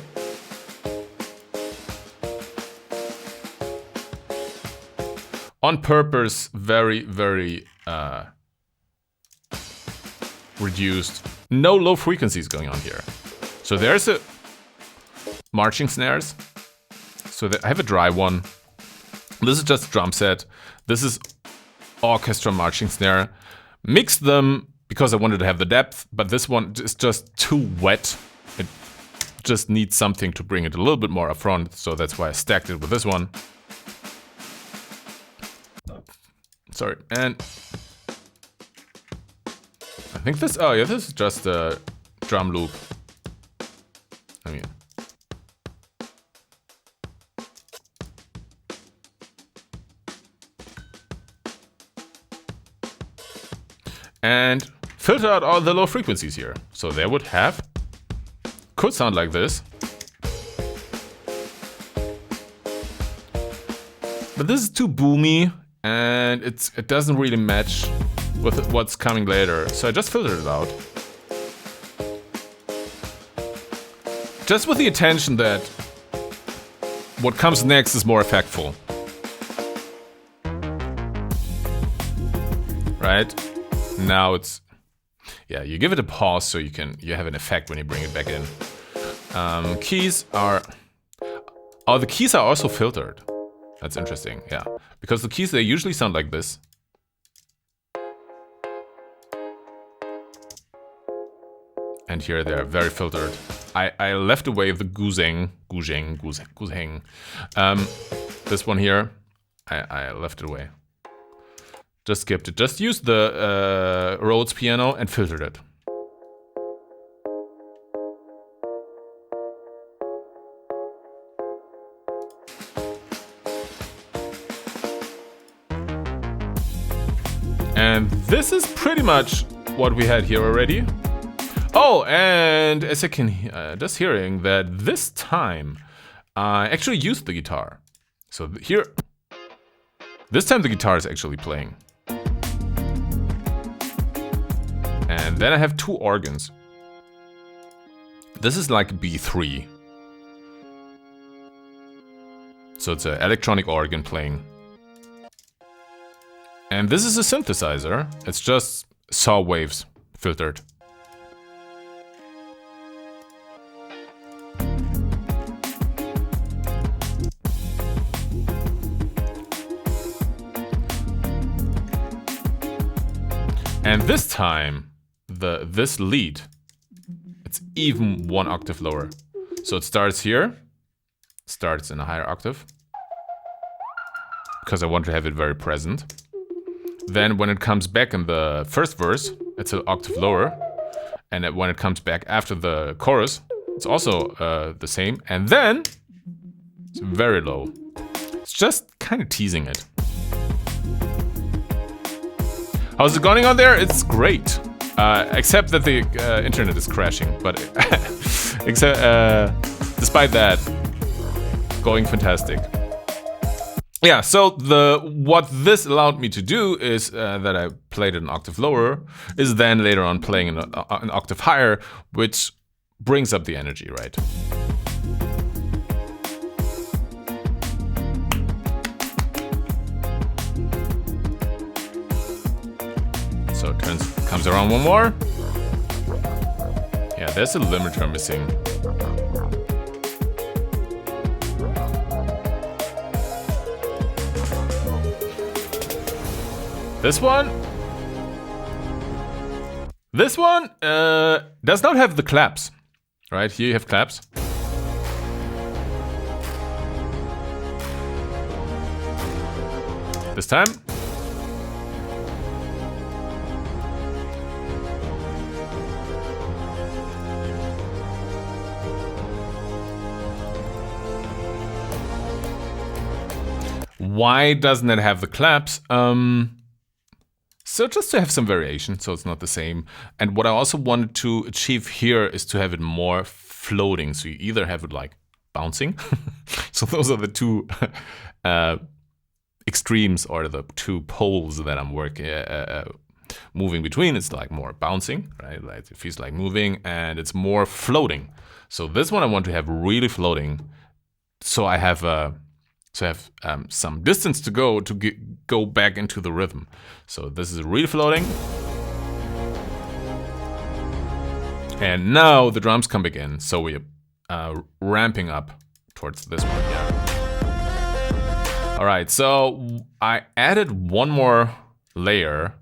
On purpose, very, very reduced. No low frequencies going on here. So there's a marching snares. So I have a dry one. This is just drum set. This is orchestra marching snare. Mixed them because I wanted to have the depth, but this one is just too wet. It just needs something to bring it a little bit more up front, so that's why I stacked it with this one. Sorry, and I think this, oh yeah, this is just a drum loop. I mean, and filter out all the low frequencies here. So they could sound like this. But this is too boomy, and it doesn't really match with what's coming later. So I just filtered it out. Just with the intention that what comes next is more effectful. Right? Now it's, yeah, you give it a pause so you have an effect when you bring it back in. Keys are, the keys are also filtered. That's interesting, yeah. Because the keys, they usually sound like this. And here they're very filtered. I left away the goozing. This one here, I left it away. Just skipped it. Just used the Rhodes piano and filtered it. And this is pretty much what we had here already. Oh, and as I can just hearing that this time I actually used the guitar. So here, this time the guitar is actually playing. And then I have two organs. This is like B3. So it's an electronic organ playing. And this is a synthesizer. It's just saw waves filtered. And this time, this lead, it's even one octave lower. So it starts here, starts in a higher octave, because I want to have it very present. Then when it comes back in the first verse, it's an octave lower. And when it comes back after the chorus, it's also the same. And then it's very low. It's just kind of teasing it. How's it going on there? It's great. Except that the internet is crashing. But despite that, going fantastic. Yeah, so what this allowed me to do is that I played it an octave lower, is then later on playing an octave higher, which brings up the energy, right? So it comes around one more. Yeah, there's a limiter missing. This one does not have the claps. Right, here you have claps. This time. Why doesn't it have the claps? So just to have some variation, so it's not the same. And what I also wanted to achieve here is to have it more floating. So you either have it like bouncing. So those are the two extremes, or the two poles that I'm moving between. It's like more bouncing, right? Like it feels like moving, and it's more floating. So this one I want to have really floating. So I have some distance to go back into the rhythm. So this is really floating. And now the drums come back in. So we're ramping up towards this one here. All right, so I added one more layer,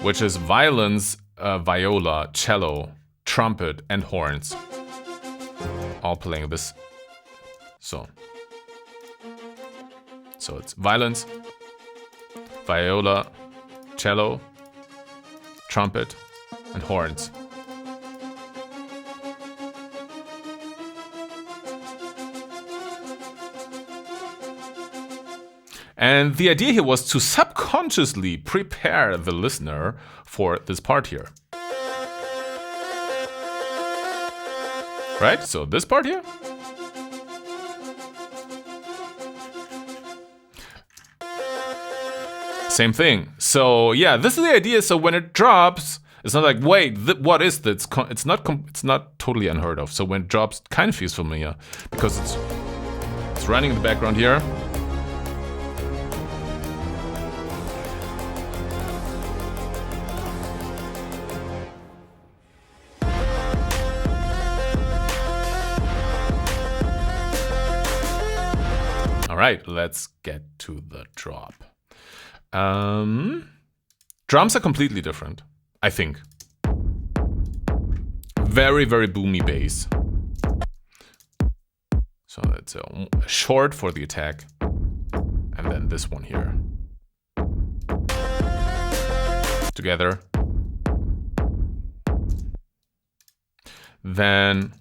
which is violins, viola, cello, trumpet, and horns. All playing this. So it's violins, viola, cello, trumpet, and horns. And the idea here was to subconsciously prepare the listener for this part here. Right? So this part here. Same thing. So yeah, this is the idea. So when it drops, it's not like, wait, what is this? It's not totally unheard of. So when it drops, it kind of feels familiar because it's running in the background here. All right, let's get to the drop. Drums are completely different, I think. Very, very boomy bass. So it's a short for the attack. And then this one here. Together. Then,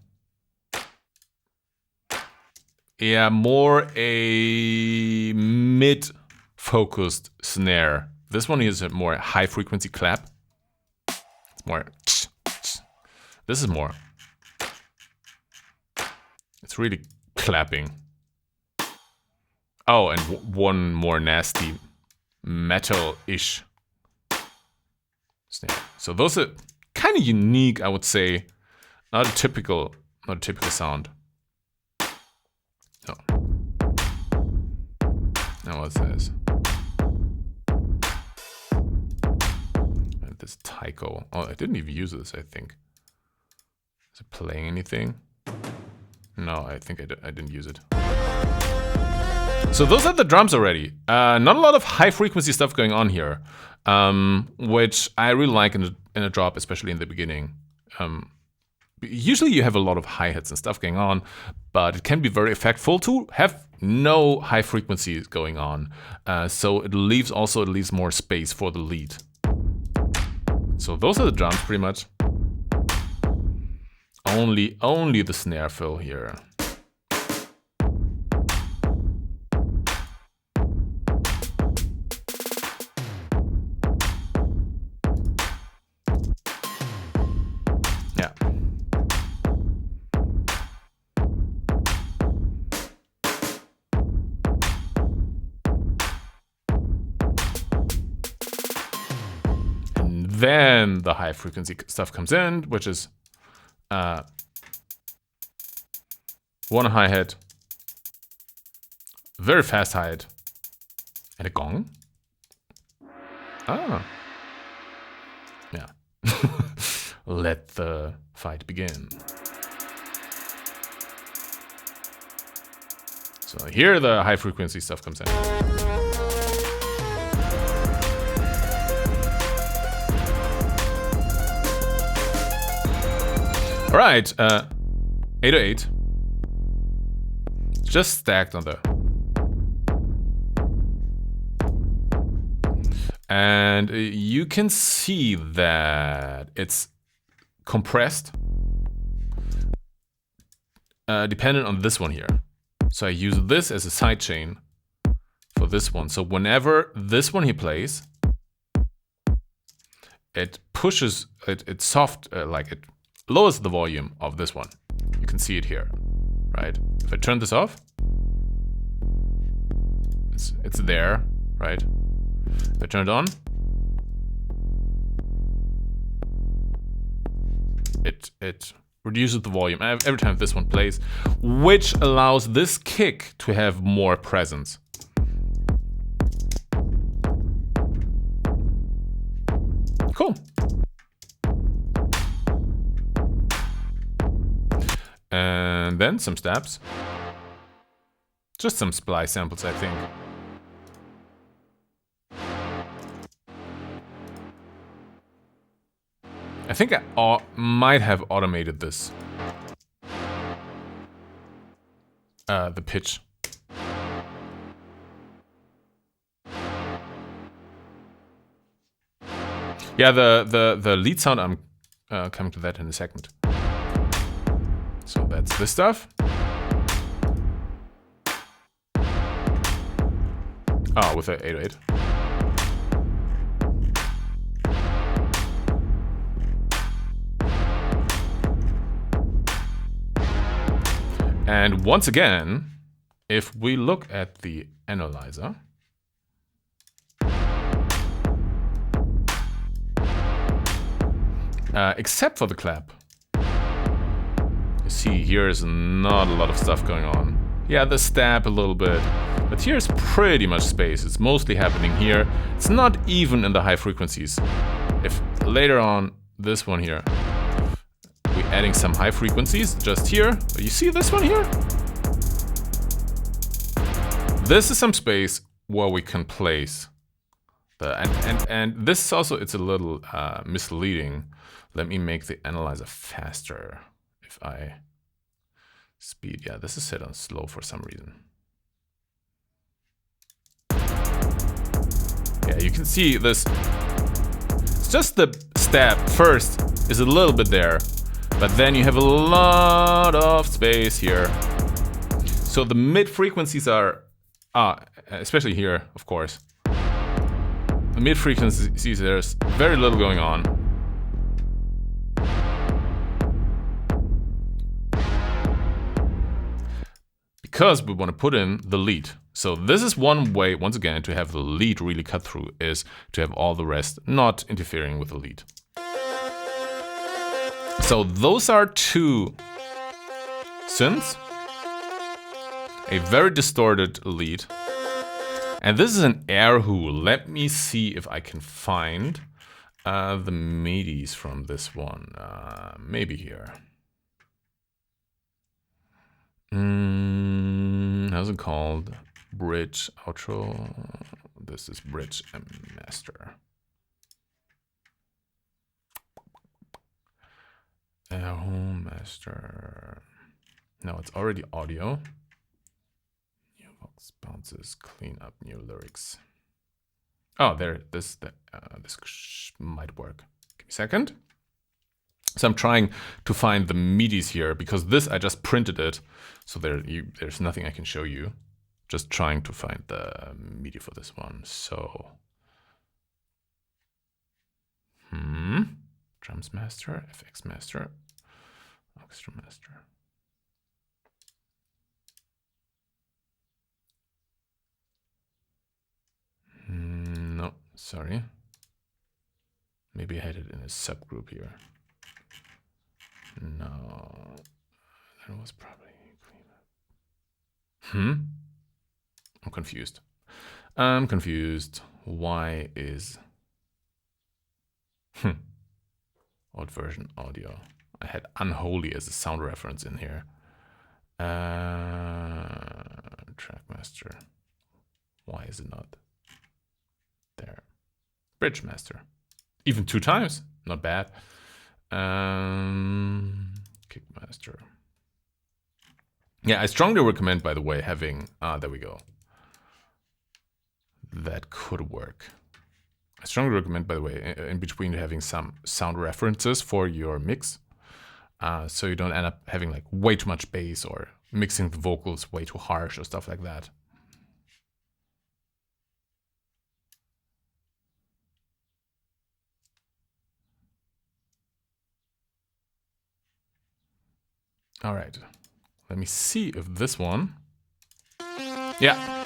yeah, more a mid-focused snare. This one is a more high-frequency clap. It's more. This is more. It's really clapping. Oh, and one more nasty metal-ish snare. So those are kind of unique, I would say. Not a typical sound. No. Now what's this? And this taiko. Oh, I didn't even use this, I think. Is it playing anything? No, I think I didn't use it. So those are the drums already. Not a lot of high frequency stuff going on here, which I really like in a drop, especially in the beginning. Usually you have a lot of hi-hats and stuff going on, but it can be very effectful to have no high frequencies going on. So it leaves more space for the lead. So those are the drums pretty much. Only the snare fill here. Yeah. And then the high frequency stuff comes in, which is one hi-hat, very fast hi-hat, and a gong. Ah. Yeah. Let the fight begin. So here the high frequency stuff comes in. All right, 808. Just stacked on there. And you can see that it's compressed, dependent on this one here. So I use this as a sidechain for this one. So whenever this one he plays, it pushes, it's soft, like it lowers the volume of this one. You can see it here, right? If I turn this off, it's there, right? If I turn it on, it reduces the volume every time this one plays, which allows this kick to have more presence. Cool. And then some stabs. Just some splice samples, I think. I think I might have automated this. The pitch. Yeah, the lead sound, I'm coming to that in a second. So that's this stuff. Oh, with the 808. And once again, if we look at the analyzer, except for the clap, you see here is not a lot of stuff going on. Yeah, the stab a little bit, but here's pretty much space. It's mostly happening here. It's not even in the high frequencies. If later on, this one here, we're adding some high frequencies just here. You see this one here? This is some space where we can place the, and this is also, it's a little misleading. Let me make the analyzer faster. If I speed, yeah, this is set on slow for some reason. Yeah, you can see this. It's just the stab first is a little bit there, but then you have a lot of space here. So the mid frequencies are, especially here, of course. The mid frequencies, there's very little going on. Because we want to put in the lead. So this is one way, once again, to have the lead really cut through, is to have all the rest not interfering with the lead. So those are two synths, a very distorted lead, and this is an air hole. Let me see if I can find the midis from this one. Maybe here. How's it called? Bridge, outro. This is bridge and master. Air hole, master. No, it's already audio. New vox bounces, clean up new lyrics. Oh, there. This might work. Give me a second. So I'm trying to find the midis here because this I just printed it, so there's nothing I can show you. Just trying to find the MIDI for this one. So, drums master, FX master, orchestra master. No, sorry. Maybe I had it in a subgroup here. No, that was probably clean. I'm confused. I'm confused. Why is old version audio? I had unholy as a sound reference in here. Trackmaster. Why is it not there? Bridge master. Even 2 times. Not bad. Kickmaster. Yeah, I strongly recommend, by the way, having, there we go. That could work. I strongly recommend, by the way, in between having some sound references for your mix. So you don't end up having like way too much bass or mixing the vocals way too harsh or stuff like that. All right, let me see if this one, yeah.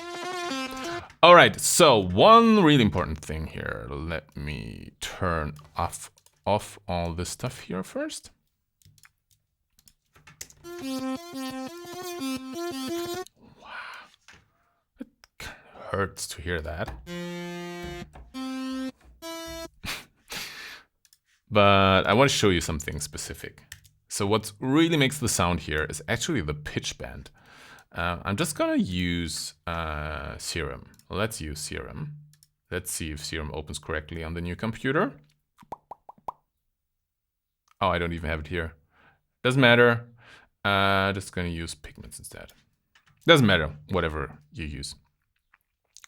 All right, so one really important thing here. Let me turn off all this stuff here first. Wow, it kind of hurts to hear that. But I want to show you something specific. So what really makes the sound here is actually the pitch bend. I'm just gonna use Serum. Let's use Serum. Let's see if Serum opens correctly on the new computer. Oh, I don't even have it here. Doesn't matter. Just gonna use Pigments instead. Doesn't matter, whatever you use.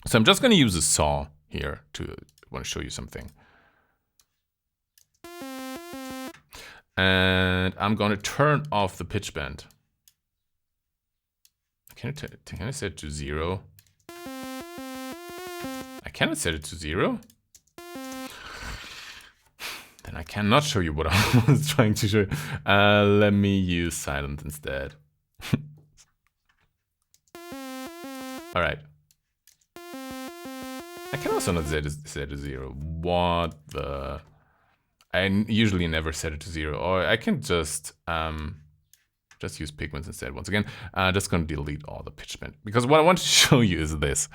So I'm just gonna use a saw here to want to show you something. And I'm gonna turn off the pitch bend. Can I set it to 0? I cannot set it to 0. Then I cannot show you what I was trying to show. Let me use silent instead. All right. I can also not set it to 0. What the? I usually never set it to 0. Or I can just use pigments instead. Once again, just gonna delete all the pitch bend, because what I want to show you is this.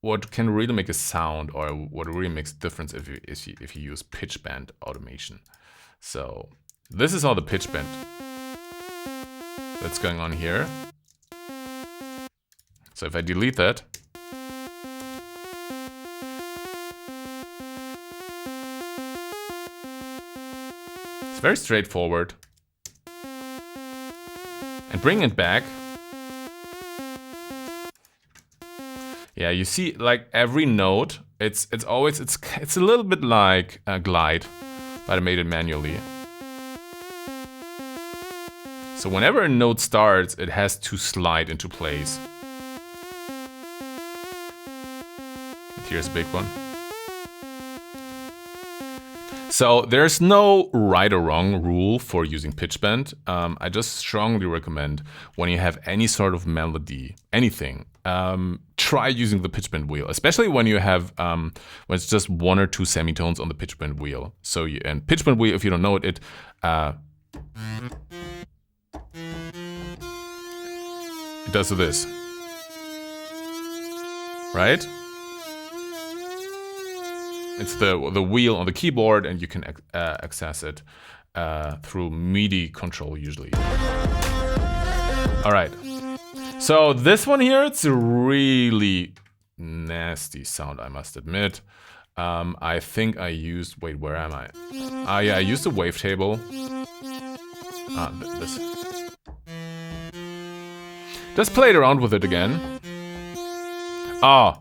What can really make a sound, or what really makes a difference if you use pitch bend automation. So this is all the pitch bend that's going on here. So if I delete that, it's very straightforward. And bring it back. Yeah, you see, like every note, it's a little bit like a glide, but I made it manually. So whenever a note starts, it has to slide into place. And here's a big one. So there's no right or wrong rule for using pitch bend. I just strongly recommend when you have any sort of melody, anything, try using the pitch bend wheel, especially when you have when it's just 1 or 2 semitones on the pitch bend wheel. So and pitch bend wheel, if you don't know it, it does this, right? It's the wheel on the keyboard, and you can access it through MIDI control usually. All right. So this one here, it's a really nasty sound, I must admit. I think I used, wait, where am I? Yeah, I used a wavetable. This. Just played around with it again. Yeah,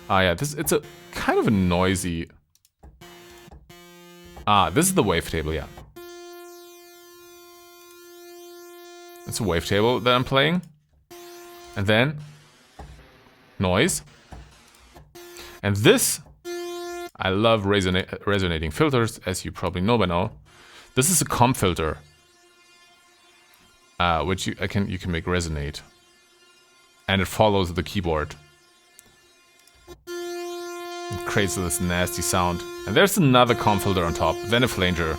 it's a kind of a noisy. This is the wavetable, yeah. It's a wavetable that I'm playing. And then noise. And this, I love resonating filters, as you probably know by now. This is a comp filter, which you can make resonate, and it follows the keyboard. It creates this nasty sound. And there's another comp filter on top, then a flanger.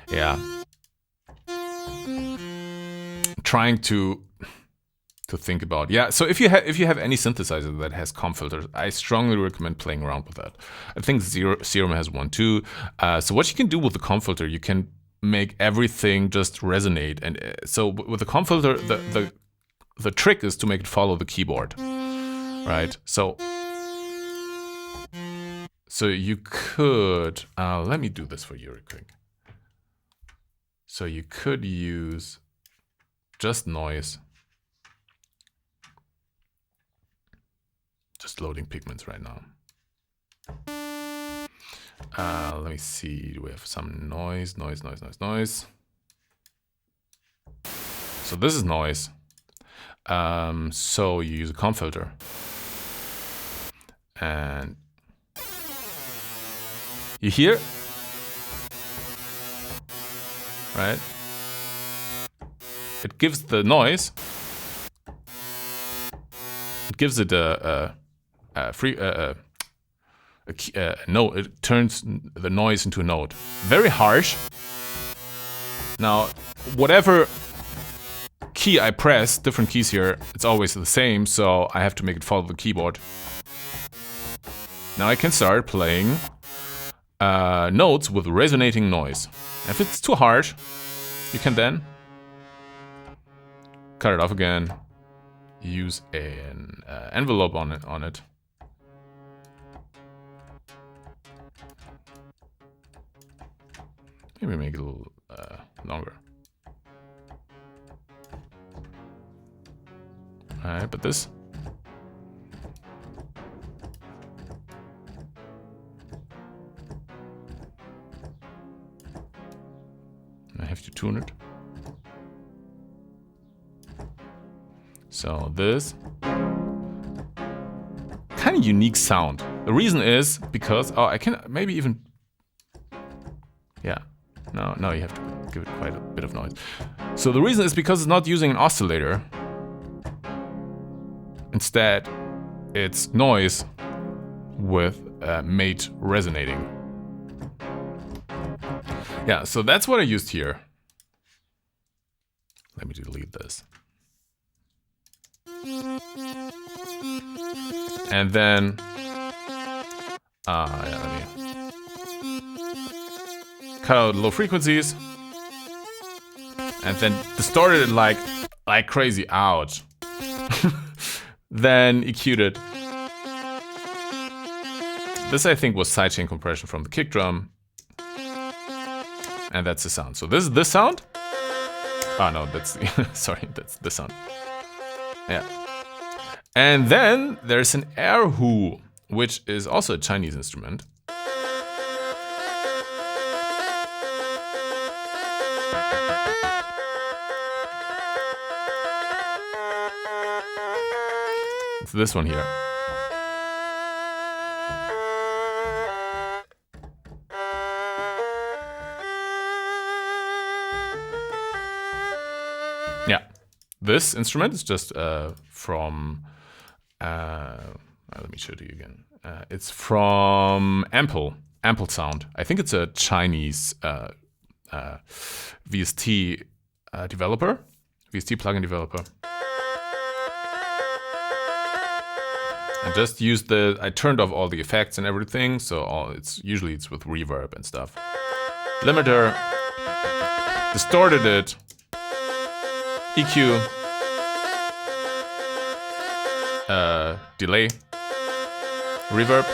Yeah. Trying to think about. Yeah, so if you have any synthesizer that has comp filters, I strongly recommend playing around with that. I think Serum has one too. So what you can do with the comp filter, you can make everything just resonate. And so with the comp filter, the trick is to make it follow the keyboard, right? So you could let me do this for you real quick. So you could use just noise. Just loading pigments right now. Let me see. Do we have some noise? So this is noise. So you use a comp filter. And you hear? Right? It gives the noise. It gives it a note. It turns the noise into a note. Very harsh. Now, whatever key I press, different keys here, it's always the same, so I have to make it follow the keyboard. Now I can start playing notes with resonating noise. If it's too harsh, you can then cut it off again. Use an envelope on it. Maybe make it a little longer. Alright, but this. I have to tune it. So this kind of unique sound. The reason is because, oh, I can maybe even, yeah, no, you have to give it quite a bit of noise. So the reason is because it's not using an oscillator. Instead, it's noise with mate resonating. Yeah, so that's what I used here. Let me delete this. And then, yeah, let me cut out low frequencies. And then distorted it like crazy. Ouch. Then EQ'd it. This I think was sidechain compression from the kick drum. And that's the sound. So this is this sound. Oh no, that's sorry, that's the sound. Yeah. And then there's an erhu, which is also a Chinese instrument. It's this one here. Yeah, this instrument is just from, let me show it to you again. It's from Ample Sound. I think it's a Chinese VST developer, VST plugin developer. I just used I turned off all the effects and everything, so usually it's with reverb and stuff. Limiter, distorted it, EQ, delay, reverb.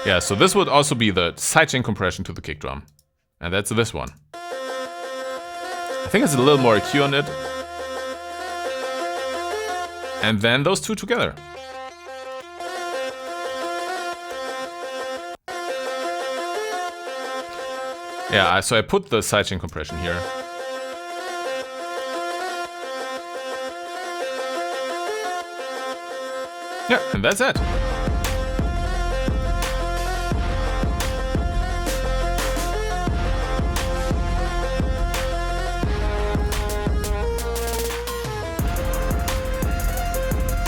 Yeah, so this would also be the sidechain compression to the kick drum. And that's this one. I think it's a little more EQ on it. And then those two together. Yeah, so I put the sidechain compression here. Yeah, and that's it.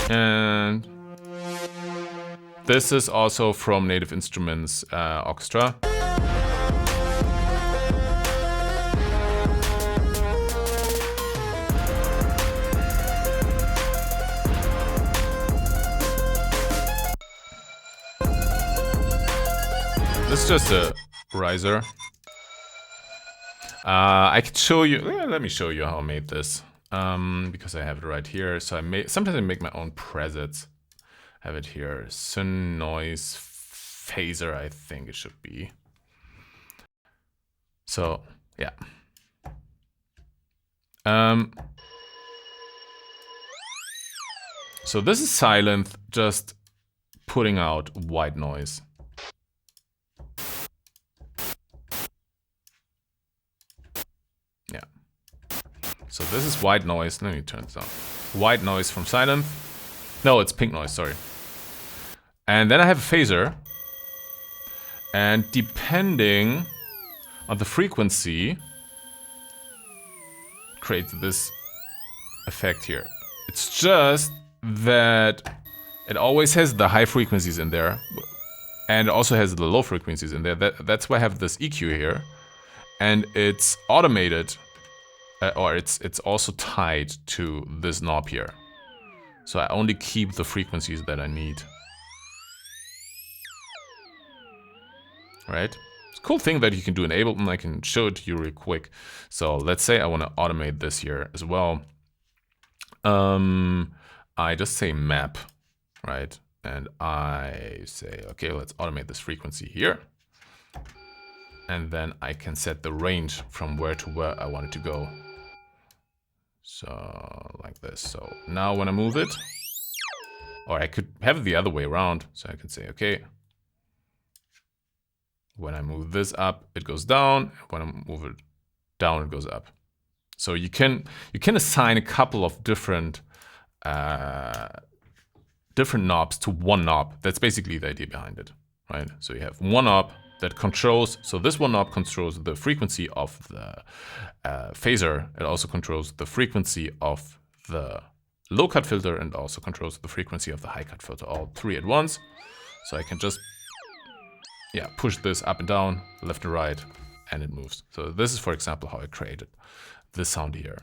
And this is also from Native Instruments Orchestra. This is just a riser. I could show you. Let me show you how I made this. Because I have it right here. So sometimes I make my own presets. I have it here. Syn noise phaser, I think it should be. So yeah. So this is silent, just putting out white noise. Yeah. So this is white noise. Let me turn this on. White noise from silent. No, it's pink noise, sorry. And then I have a phaser. And depending on the frequency, creates this effect here. It's just that it always has the high frequencies in there. And it also has the low frequencies in there. That's why I have this EQ here. And it's automated. Or it's also tied to this knob here. So I only keep the frequencies that I need. Right? It's a cool thing that you can do in Ableton. I can show it to you real quick. So let's say I want to automate this here as well. I just say map, right? And I say, okay, let's automate this frequency here. And then I can set the range from where to where I want it to go. So like this. So now when I move it, or I could have it the other way around. So I can say, okay, when I move this up, it goes down. When I move it down, it goes up. So you can assign a couple of different knobs to one knob. That's basically the idea behind it, right? So you have one knob that controls. So this one knob controls the frequency of the phaser. It also controls the frequency of the low cut filter and also controls the frequency of the high cut filter, all three at once. So I can just push this up and down, left and right, and it moves. So this is, for example, how I created this sound here.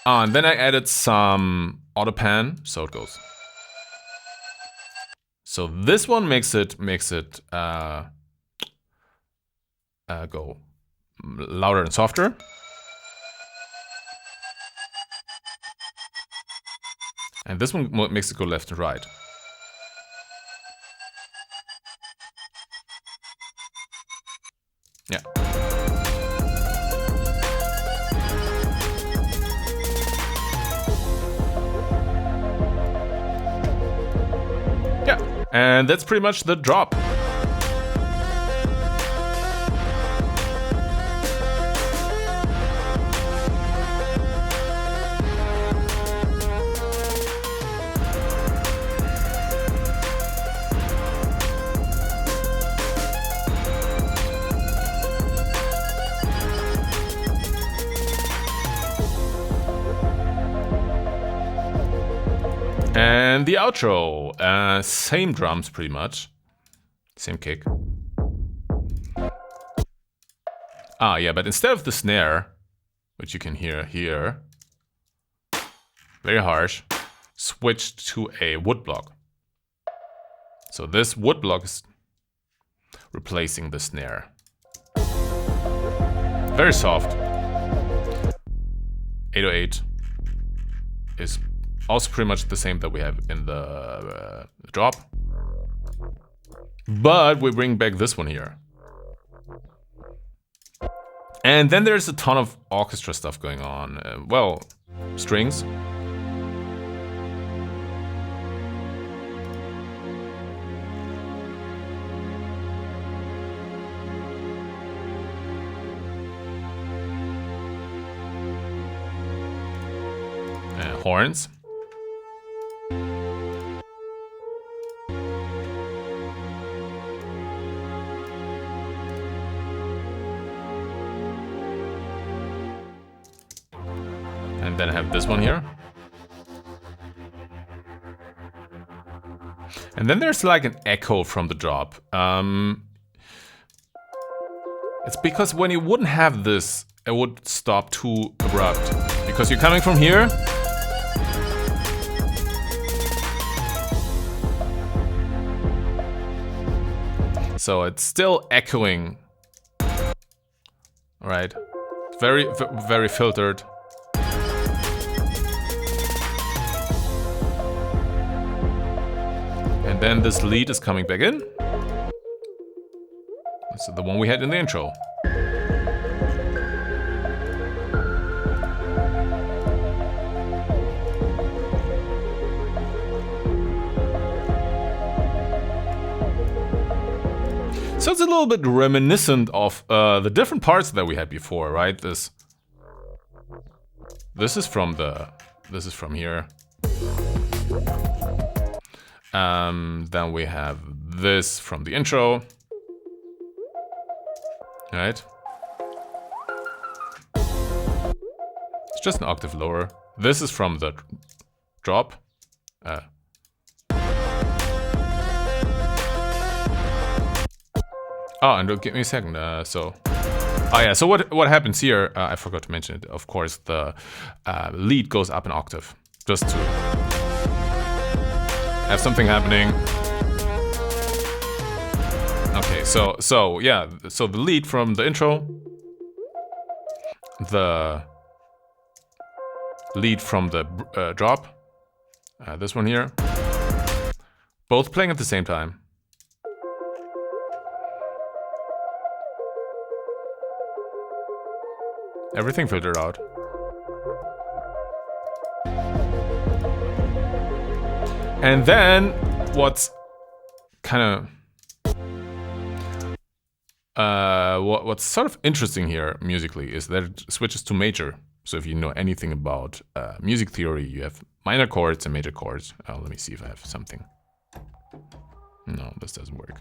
And then I added some auto pan, so it goes. So this one makes it go louder and softer. And this one makes it go left and right. Yeah. Yeah, and that's pretty much the drop. And the outro, same drums pretty much, same kick. Yeah, but instead of the snare, which you can hear here, very harsh, switched to a wood block. So this wood block is replacing the snare. Very soft. 808 is also pretty much the same that we have in the drop. But we bring back this one here. And then there's a ton of orchestra stuff going on. Well, strings. Horns. And then I have this one here. And then there's like an echo from the drop. It's because when you wouldn't have this, it would stop too abrupt. Because you're coming from here. So it's still echoing. Right? Very, very filtered. And then this lead is coming back in. This is the one we had in the intro. So it's a little bit reminiscent of the different parts that we had before, right? This is from here. Then we have this from the intro, right? It's just an octave lower. This is from the drop. Oh, and give me a second. So what happens here? I forgot to mention it. Of course, the lead goes up an octave, just to have something happening. Okay, so yeah, so the lead from the intro, the lead from the drop, this one here, both playing at the same time. Everything filtered out. And then what's kind of what's sort of interesting here musically is that it switches to major. So if you know anything about music theory, you have minor chords and major chords. Let me see if I have something. No, this doesn't work.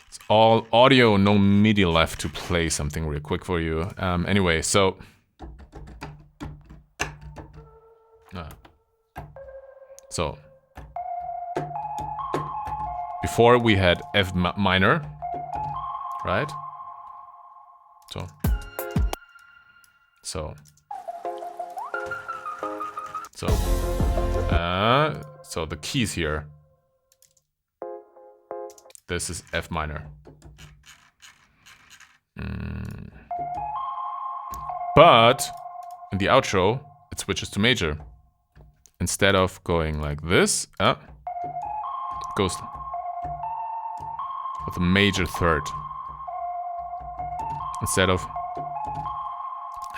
It's all audio, no MIDI left to play something real quick for you. Anyway, so... So... Before we had F minor, right? So the keys here. This is F minor. But in the outro, it switches to major. Instead of going like this, it goes with a major third. Instead of...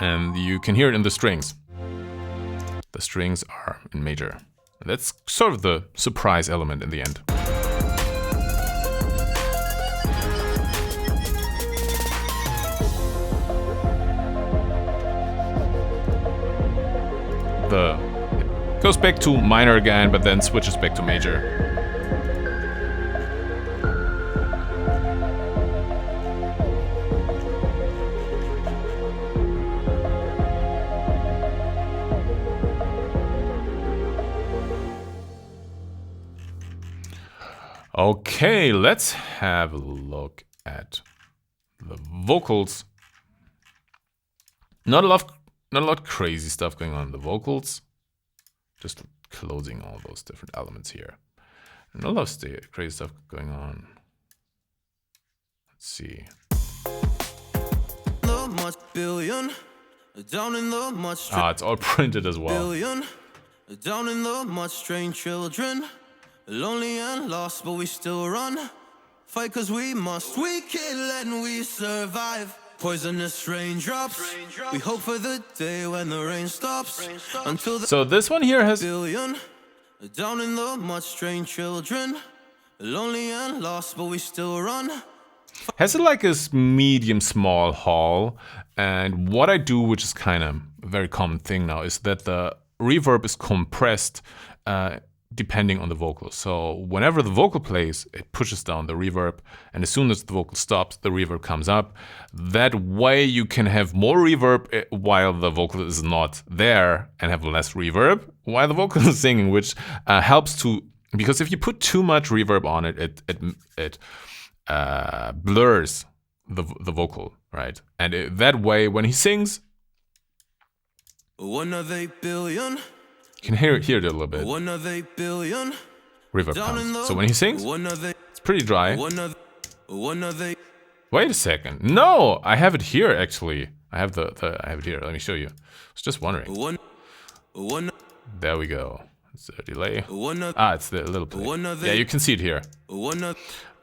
And you can hear it in the strings. The strings are in major. That's sort of the surprise element in the end. It goes back to minor again, but then switches back to major. Okay, let's have a look at the vocals. Not a lot crazy stuff going on in the vocals. Just closing all those different elements here. Not a lot of crazy stuff going on. Let's see. It's all printed as well. Down in the mud, strange children. Lonely and lost, but we still run. Fight cause we must. We kill and we survive. Poisonous raindrops. We hope for the day when the rain stops. Until the so this one here has billion. Down in the mud, strange children. Lonely and lost, but we still run. Has it like a medium small hall. And what I do, which is kind of a very common thing now, is that the reverb is compressed depending on the vocal. So whenever the vocal plays, it pushes down the reverb, and as soon as the vocal stops, the reverb comes up. That way you can have more reverb while the vocal is not there, and have less reverb while the vocal is singing, which helps to, because if you put too much reverb on it, it blurs the vocal, right? And that way when he sings, 1 of 8 billion. You can hear it a little bit. 1 of 8 billion. Reverb comes. So when he sings, it's pretty dry. Wait a second. No, I have it here actually. I have I have it here. Let me show you. I was just wondering. There we go. It's a delay. It's the little play. Yeah, you can see it here.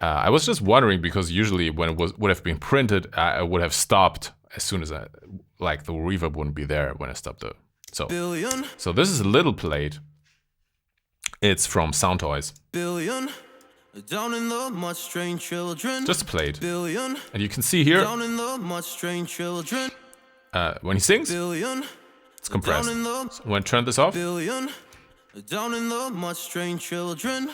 I was just wondering because usually when it would have been printed, I would have stopped as soon as the reverb wouldn't be there when I stopped the. So this is a little plate. It's from Sound Toys. Billion. Down in the mud, strange children. Just a plate. Billion. And you can see here. Down in the mud, strange children. When he sings, billion. It's compressed. So when I turn this off. Billion. Down in the mud, strange children.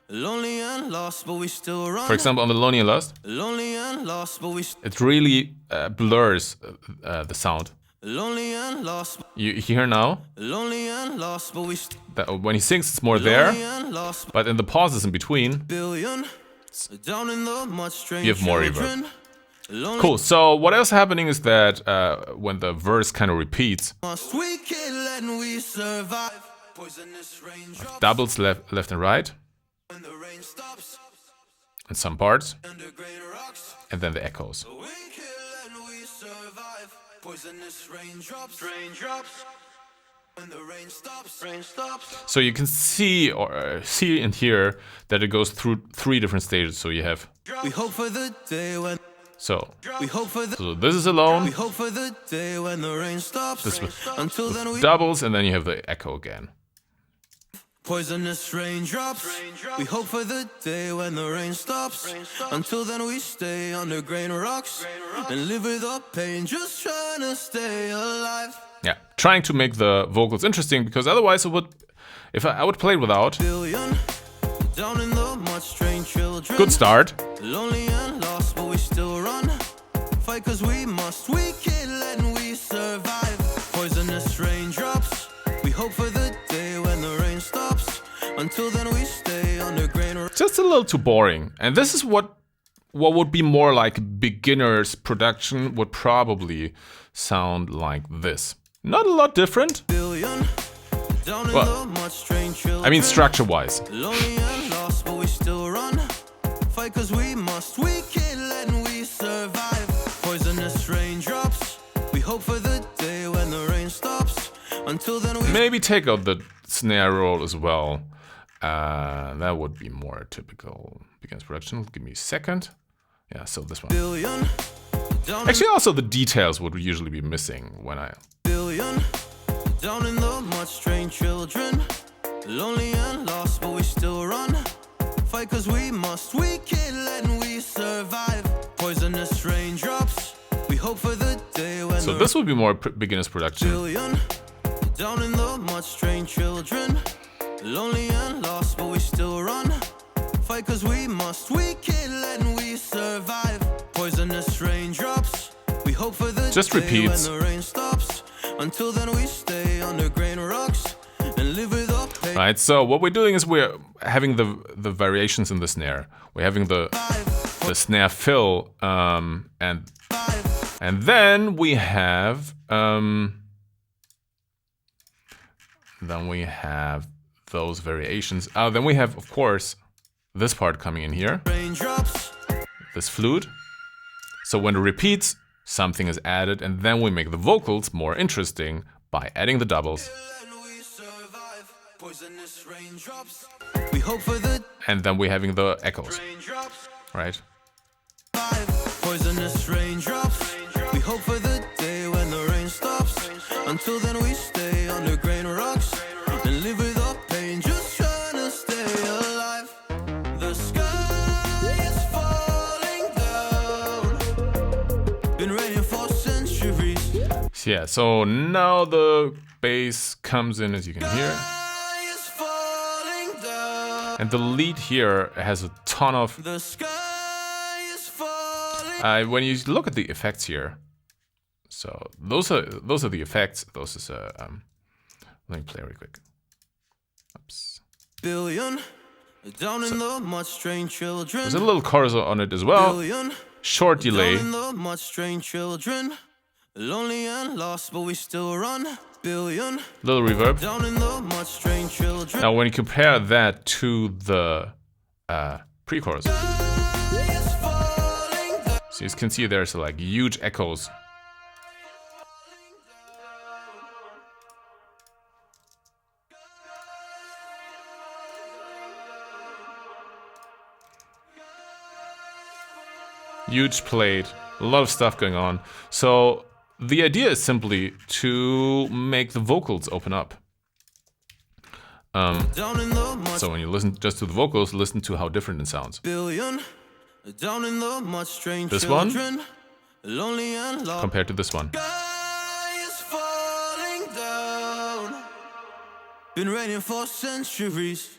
Lonely and lost, but we still run. For example, on the Lonely and Lost. Lonely and lost, but we it really blurs the sound. Lonely and lost. You hear now? Lonely and lost, but we when he sings, it's more there. But in the pauses in between, billion, down in the mud, you have more reverb. Cool. So what else happening is that when the verse kind of repeats, we kill and we survive. Doubles left and right, in some parts, and then the echoes. Poisonous raindrops, when the rain stops. So you can see and hear that it goes through 3 different stages. So you have. We hope for the day when. So this is alone. We hope for the day when the rain stops. This with doubles, and then you have the echo again. Poisonous raindrops. We hope for the day when the rain stops. Until then we stay under grain rocks and live with our pain, just trying to stay alive. Yeah, trying to make the vocals interesting, because otherwise it would, if I would play it without. Billion, down in the mud, strange children. Good start. Lonely and lost, but we still run. Fight cause we must, we kill and we survive. Poisonous raindrops. We hope for the day when the rain stops. Until then we stay under grain. Just a little too boring. And this is what would be more like beginner's production would probably sound like this. Not a lot different. Billion, down in Well, the mud, strange children. I mean structure-wise. Lonely and lost, but we still run. Fight cause we must, we kill and we survive. Poisonous raindrops. We hope for the day when the rain stops. Until then we Maybe take out the snare roll as well. That would be more typical beginner's production. Give me a second. Yeah, so this one. billion, down Actually, also the details would usually be missing when I... billion, down in the mud, strange children. Lonely and lost, but we still run. Fight cause we must, we kill and we survive. Poisonous raindrops. We hope for the day when So the this would be more beginner's production. billion, down in the mud, strange children. Lonely and lost, but we still run. Fight cause we must, we kill and we survive. Poisonous raindrops. We hope for the Just day repeats. when the rain stops. Until then we stay under grain rocks and live with our pain. Right, so what we're doing is we're having the variations in the snare. We're having the snare fill, and then we have those variations. Then we have, of course, this part coming in here, Raindrops. this flute. So when it repeats, something is added, and then we make the vocals more interesting by adding the doubles. And we survive. Poisonous raindrops. We hope for the And then we're having the echoes, raindrops. right? Poisonous raindrops. We hope for the day when the rain stops. Until then we stay under grain rocks and live with our pain, just trying to stay alive. The sky is falling down. Been raining for centuries. Yeah, so now the bass comes in, as you can hear. Sky is falling down. And the lead here has a ton of... The sky is falling. when you look at the effects here, so those are the effects. Those is let me play real quick. Oops. Billion. Down in the mud, strange children. There's a little chorus on it as well. Billion. Short delay. Down in the mud, strange children. Lonely and lost, but we still run. Billion. Little reverb. Down in the mud, strange children. Now when you compare that to the pre-chorus, Is falling down. so you can see there's like huge echoes. Huge plate, a lot of stuff going on. So the idea is simply to make the vocals open up. Down in the mud. So when you listen just to the vocals, listen to how different it sounds. Billion. Down in the mud, strange This one? children. Lonely and lost. Compared to this one. Sky is falling down. Been raining for centuries.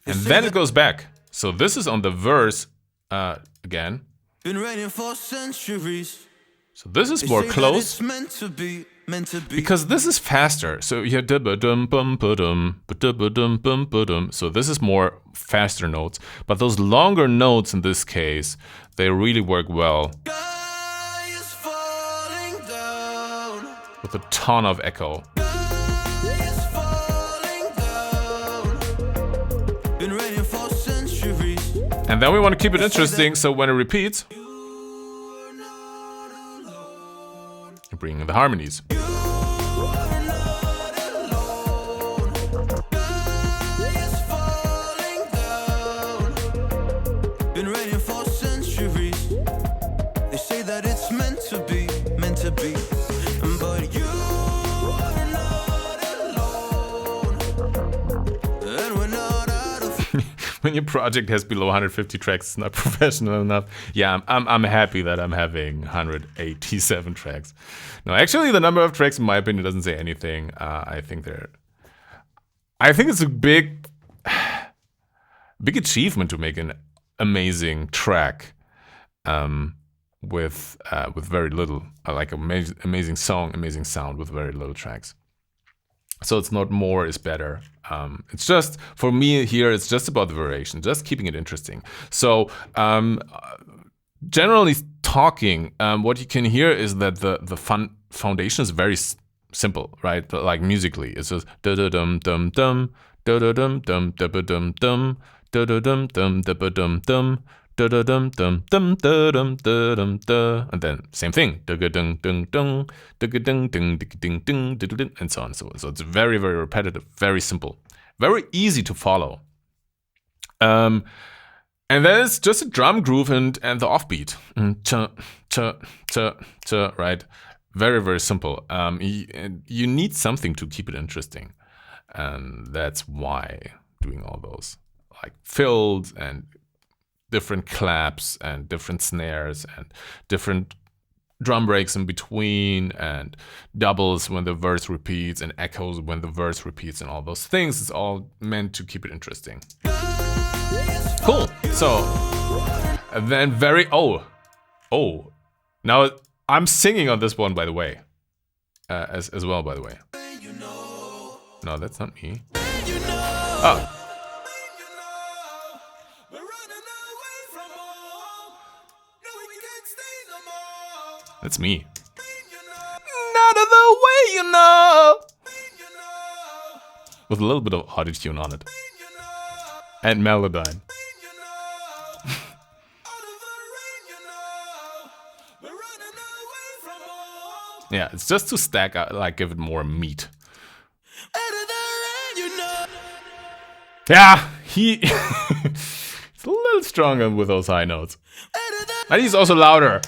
And then it goes back. So this is on the verse again. Been raining for centuries. So this is They more say that close it's meant to be, meant to be. because this is faster. So you have da-ba-dum, bum-ba-dum, ba-da-ba-dum, bum-ba-dum. So this is more faster notes. But those longer notes in this case, they really work well Sky is falling down. with a ton of echo. Is falling down. Been raining for centuries. And then we want to keep it interesting, so when it repeats, You are not alone. you bring in the harmonies. You are not alone. Sky is falling down. Been raining for centuries. They say that it's meant to be, meant to be. But you are not alone. when your project has below 150 tracks, it's not professional enough. Yeah, I'm happy that I'm having 187 tracks. No, actually, the number of tracks, in my opinion, doesn't say anything. I think it's a big achievement to make an amazing track with very little, like amazing song, amazing sound with very little tracks. So it's not more is better. It's just, for me here, it's just about the variation, just keeping it interesting. So generally talking, what you can hear is that the foundation is very simple, right? Like musically, it's just da-da-dum dum dum, da-da-dum dum da-ba-dum dum, da-da-dum dum da-ba-dum dum, da-da-dum dum dum da-dum da-dum da, and then same thing, da-ga-dung dung dung, da-ga-dung dung ding ding ding, and so on and so on. So it's very, very repetitive, very simple, very easy to follow. And then it's just a drum groove and the offbeat, cha cha cha cha, right? Very, very simple. You need something to keep it interesting, and that's why doing all those like fills and different claps and different snares and different drum breaks in between and doubles when the verse repeats and echoes when the verse repeats and all those things. It's all meant to keep it interesting. Cool. So, and then now I'm singing on this one, by the way, as well, by the way. No, that's not me. Oh. That's me. Not the way you know. With a little bit of autotune on it. And Melodyne. Yeah, it's just to stack out, like give it more meat. Yeah, he's a little stronger with those high notes. And he's also louder.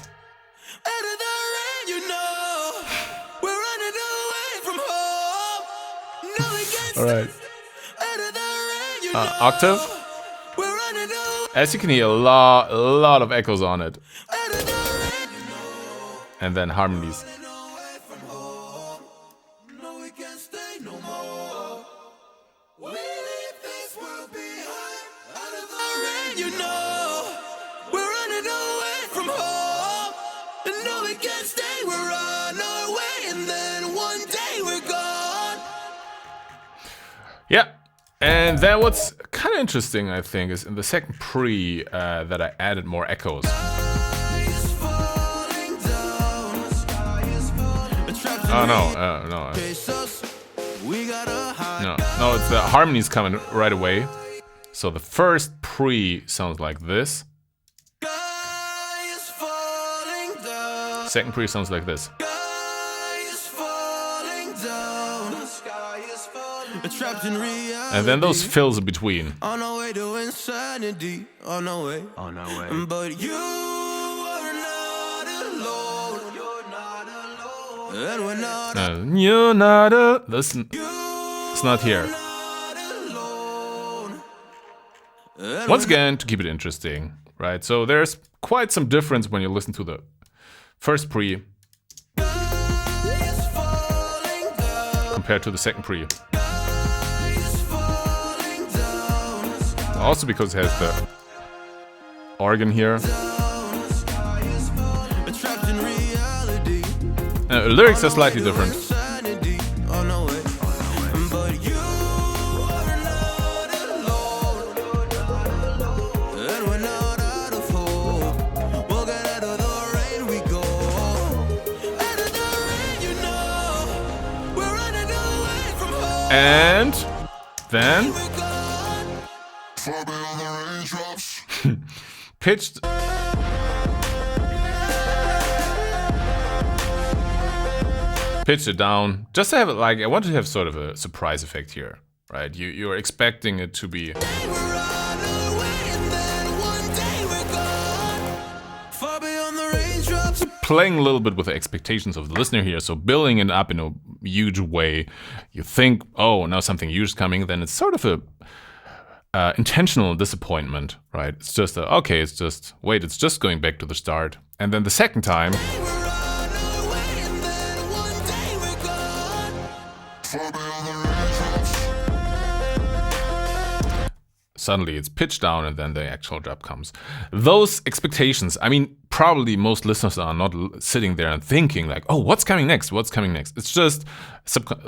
All right. Octave. As you can hear, a lot of echoes on it. And then harmonies. Yeah, and then what's kind of interesting, I think, is in the second pre that I added more echoes. Oh no, no, it's the harmonies coming right away. So the first pre sounds like this. Second pre sounds like this. And then those fills in between. On our way to insanity, on our way. But you are not alone. You're not alone. And we're not. You're not listen. It's not here. Once again, to keep it interesting, right? So there's quite some difference when you listen to the first pre compared to the second pre. Also because it has the organ here. Lyrics are slightly different. And then pitched it down just to have it, like I want to have sort of a surprise effect here, right? You're expecting it to be playing a little bit with the expectations of the listener here, so building it up in a huge way. You think, oh, now something huge is coming, then it's sort of intentional disappointment, right? It's just okay, it's just wait, it's just going back to the start, and then the second time. Suddenly it's pitched down and then the actual drop comes. Those expectations, I mean, probably most listeners are not sitting there and thinking like, oh, what's coming next? What's coming next? It's just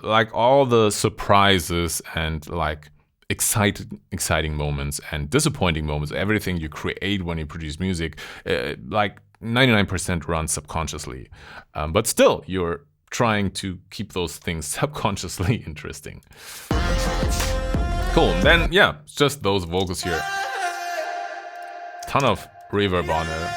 like all the surprises and like exciting moments and disappointing moments, everything you create when you produce music, like 99% runs subconsciously. But still, you're trying to keep those things subconsciously interesting. Cool. Then, yeah, it's just those vocals here. Ton of reverb on it.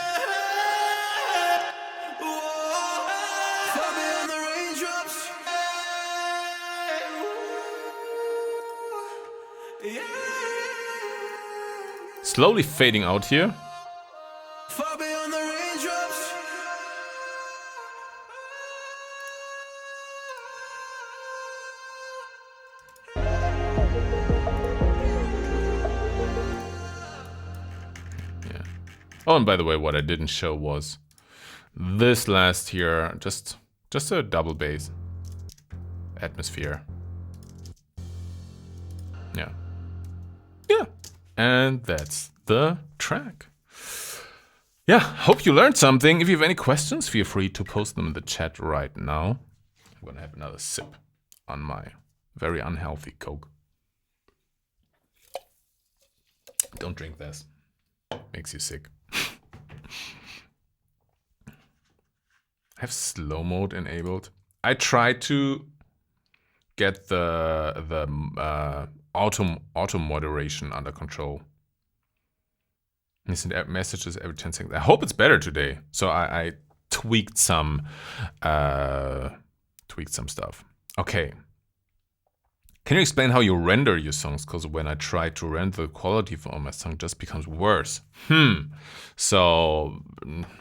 Slowly fading out here. Oh, and by the way, what I didn't show was this last here, just a double bass atmosphere. Yeah. And that's the track. Yeah, hope you learned something. If you have any questions, feel free to post them in the chat right now. I'm gonna have another sip on my very unhealthy Coke. Don't drink this. Makes you sick. I have slow mode enabled. I tried to get the auto moderation under control. Missing messages every 10 seconds. I hope it's better today. So I tweaked some stuff. Okay. Can you explain how you render your songs? Because when I try to render, the quality for my song just becomes worse. So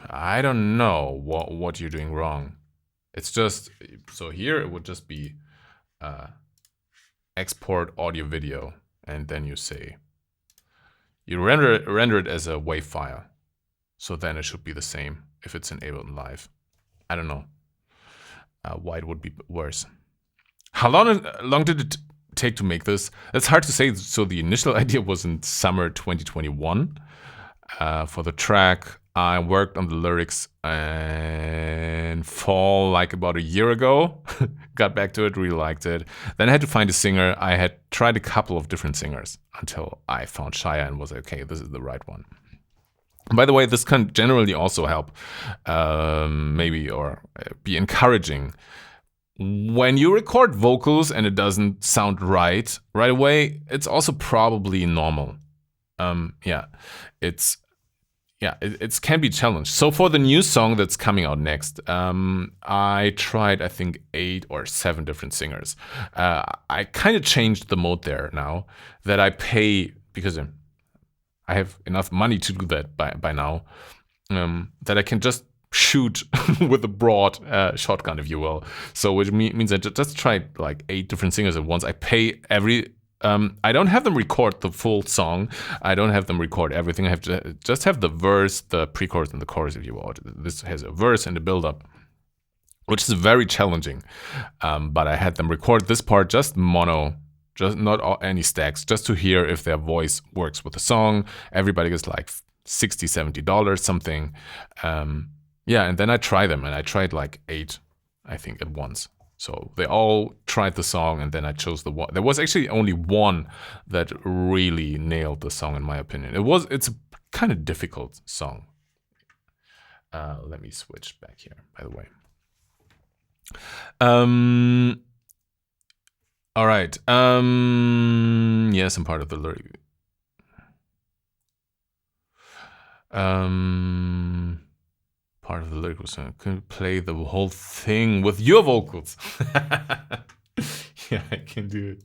I don't know what you're doing wrong. It's just, so here it would just be export audio video, and then you say, you render it as a WAV file. So then it should be the same if it's enabled live. I don't know why it would be worse. How long did it take to make this? That's hard to say. So the initial idea was in summer 2021 for the track. I worked on the lyrics in fall, like about a year ago. Got back to it, really liked it. Then I had to find a singer. I had tried a couple of different singers until I found Shia and was like, okay, this is the right one. By the way, this can generally also help maybe or be encouraging. When you record vocals and it doesn't sound right away, it's also probably normal. It can be challenged. So for the new song that's coming out next, I tried, I think, 8 or 7 different singers. I kind of changed the mode there now that I pay, because I have enough money to do that by now, that I can just shoot with a broad shotgun, if you will. So which means I just tried like 8 different singers at once. I pay every... I don't have them record the full song. I don't have them record everything. I have to just have the verse, the pre-chorus, and the chorus, if you will. This has a verse and a build-up, which is very challenging. But I had them record this part just mono, just not any stacks, just to hear if their voice works with the song. Everybody gets like $60, $70, something. And then I try them, and I tried like 8, I think, at once. So they all tried the song, and then I chose the one. There was actually only one that really nailed the song, in my opinion. It's a kind of difficult song. Let me switch back here, by the way. All right. Yes, I'm part of the lyric. Part of the lyric was can you play the whole thing with your vocals? Yeah, I can do it.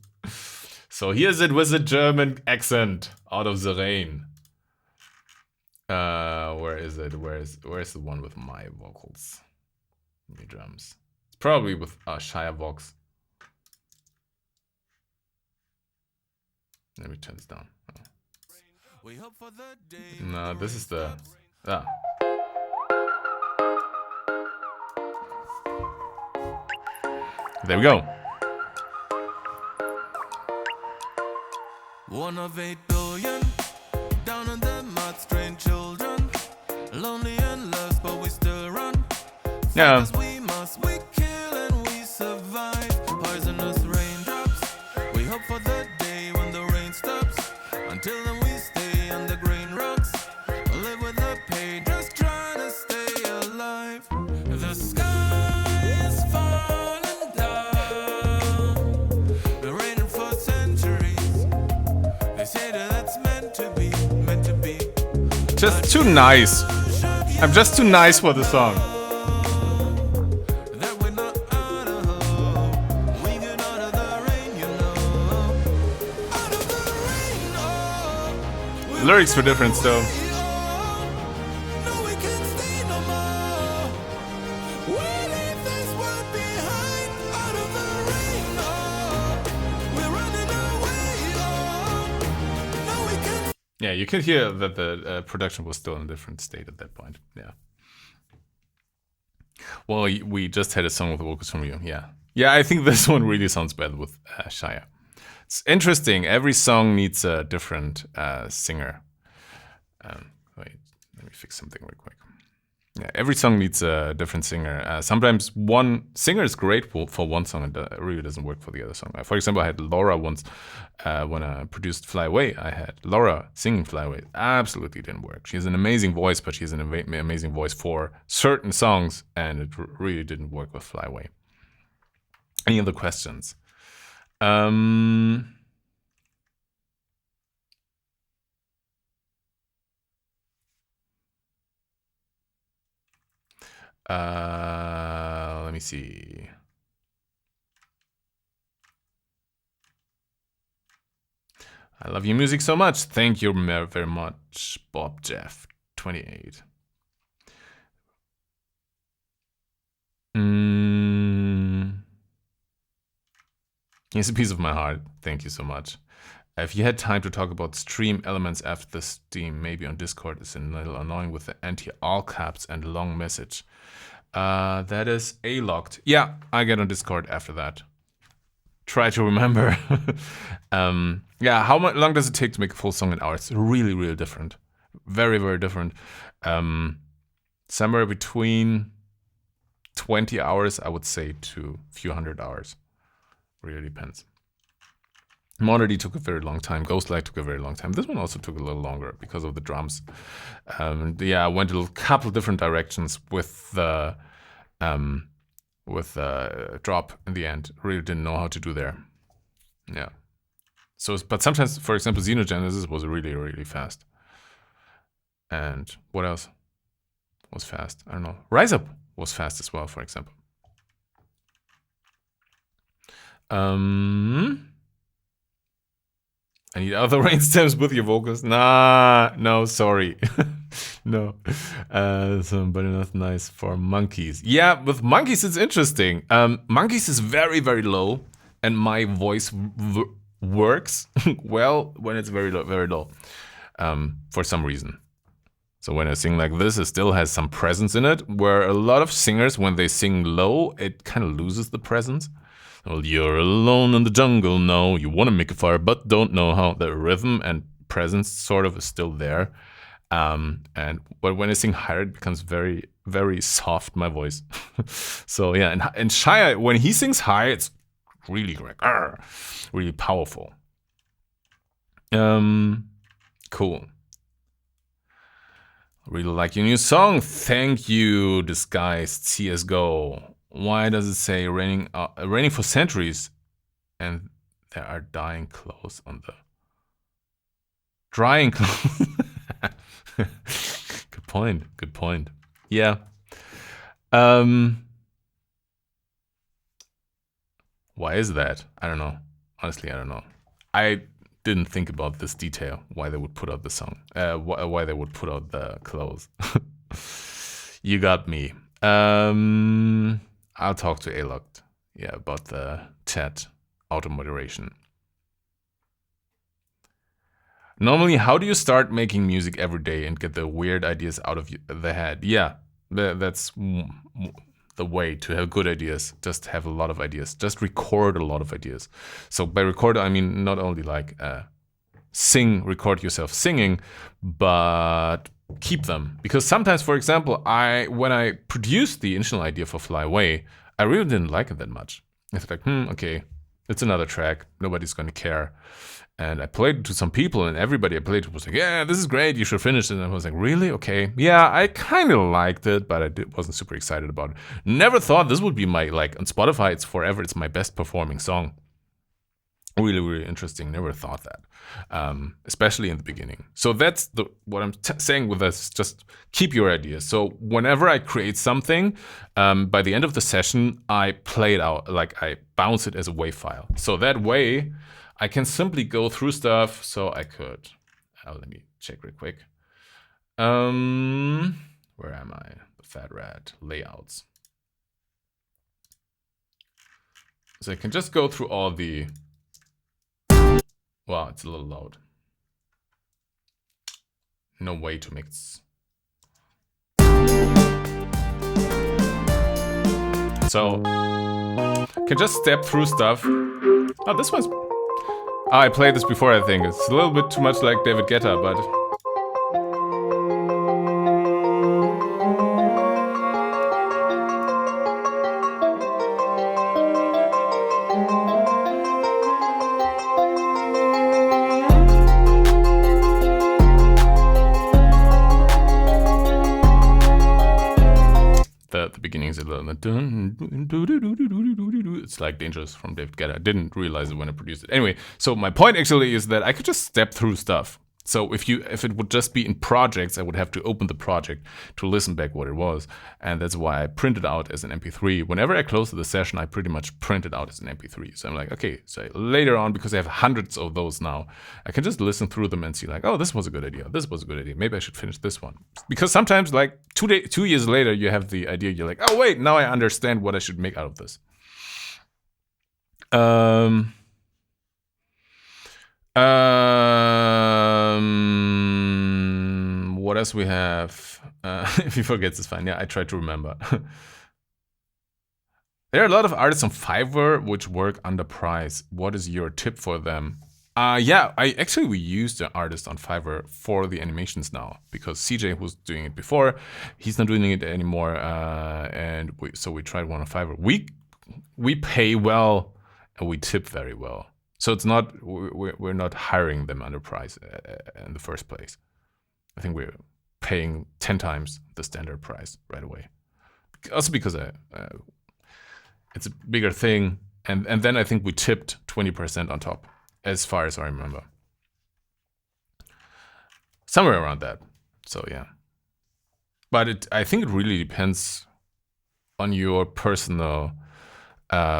So here's it with a German accent, Out of the Rain. Where is it? Where's the one with my vocals? My drums. It's probably with Shia Vox. Let me turn this down. No, this is the... Ah. There we go. 1 of 8 billion, down in the mud, strange children, lonely and lost, but we still run. Yeah. We kill and we survive. Poisonous raindrops, we hope for the day when the rain stops. Until then we stay on the green rocks, live with the pain, just trying to stay alive. The sky is falling down, been raining for centuries. They say that it's meant to be, meant to be. Just too nice. I'm just too nice for the song. Lyrics were different though. Yeah, you can hear that the production was still in a different state at that point. Yeah. Well, we just had a song with vocals from you. Yeah. Yeah, I think this one really sounds better with Shia. It's interesting. Every song needs a different singer. Wait, let me fix something real quick. Yeah, every song needs a different singer. Sometimes one singer is great for one song and it really doesn't work for the other song. For example, I had Laura once when I produced Fly Away. I had Laura singing Fly Away. Absolutely didn't work. She has an amazing voice, but she has an amazing voice for certain songs, and it really didn't work with Fly Away. Any other questions? Let me see. I love your music so much. Thank you very much, Bob Jeff 28. Here's a piece of my heart. Thank you so much. If you had time to talk about stream elements after the stream, maybe on Discord, it's a little annoying with the anti-all caps and long message. That is A-locked. Yeah, I get on Discord after that. Try to remember. Yeah, how long does it take to make a full song in hours? It's really, really different. Very, very different. Somewhere between 20 hours, I would say, to a few hundred hours. Really depends. Monody took a very long time. Ghostlight took a very long time. This one also took a little longer because of the drums. Yeah, I went a couple different directions with the drop in the end. Really didn't know how to do there. Yeah. So, but sometimes, for example, Xenogenesis was really, really fast. And what else was fast? I don't know. Rise Up was fast as well, for example. I need other rain stems with your vocals. Nah, no, sorry. No. But not nice for monkeys. Yeah, with monkeys, it's interesting. Monkeys is very, very low, and my voice works well when it's very low, very low. For some reason. So when I sing like this, it still has some presence in it, where a lot of singers, when they sing low, it kind of loses the presence. Well, you're alone in the jungle, no, you want to make a fire, but don't know how. The rhythm and presence sort of is still there. But when I sing higher, it becomes very, very soft, my voice. So yeah, and Shia, when he sings high, it's really like, really powerful. Cool. Really like your new song. Thank you, Disguised CSGO. Why does it say raining for centuries and there are dying clothes on the drying clothes? Good point. Good point. Yeah. Why is that? I don't know. Honestly, I don't know. I didn't think about this detail. Why they would put out the song? Why they would put out the clothes? You got me. I'll talk to A-locked. Yeah, about the chat auto moderation. Normally, how do you start making music every day and get the weird ideas out of the head? Yeah, that's the way to have good ideas. Just have a lot of ideas. Just record a lot of ideas. So by record, I mean not only like record yourself singing, but keep them. Because sometimes, for example, when I produced the initial idea for Fly Away, I really didn't like it that much. It's like, okay, it's another track. Nobody's going to care. And I played it to some people, and everybody I played it was like, yeah, this is great, you should finish it. And I was like, really? Okay. Yeah, I kind of liked it, but I wasn't super excited about it. Never thought this would be my, like, on Spotify, it's my best performing song. Really, really interesting. Never thought that, especially in the beginning. So that's what I'm saying with this. Just keep your ideas. So whenever I create something, by the end of the session, I play it out, like I bounce it as a WAV file. So that way, I can simply go through stuff. So I could, let me check real quick. Where am I? The TheFatRat layouts. So I can just go through all the, wow, it's a little loud. No way to mix. So I can just step through stuff. Oh, this one's, I played this before, I think. It's a little bit too much like David Guetta, but the beginning is a little, it's like Dangerous from David Guetta. I didn't realize it when I produced it. Anyway, so my point actually is that I could just step through stuff. So if it would just be in projects, I would have to open the project to listen back what it was. And that's why I print it out as an MP3. Whenever I close the session, I pretty much print it out as an MP3. So I'm like, okay, so later on, because I have hundreds of those now, I can just listen through them and see like, oh, this was a good idea. This was a good idea. Maybe I should finish this one. Because sometimes like 2 years later, you have the idea, you're like, oh wait, now I understand what I should make out of this. What else we have? If he forgets, it's fine. Yeah, I try to remember. There are a lot of artists on Fiverr which work under price. What is your tip for them? Yeah, we used an artist on Fiverr for the animations now because CJ was doing it before. He's not doing it anymore, and so we tried one on Fiverr. We pay well and we tip very well. So it's not we're not hiring them under price in the first place. I think we're paying 10 times the standard price right away. Also because it's a bigger thing, and then I think we tipped 20% on top, as far as I remember. Somewhere around that. So yeah. But I think it really depends on your personal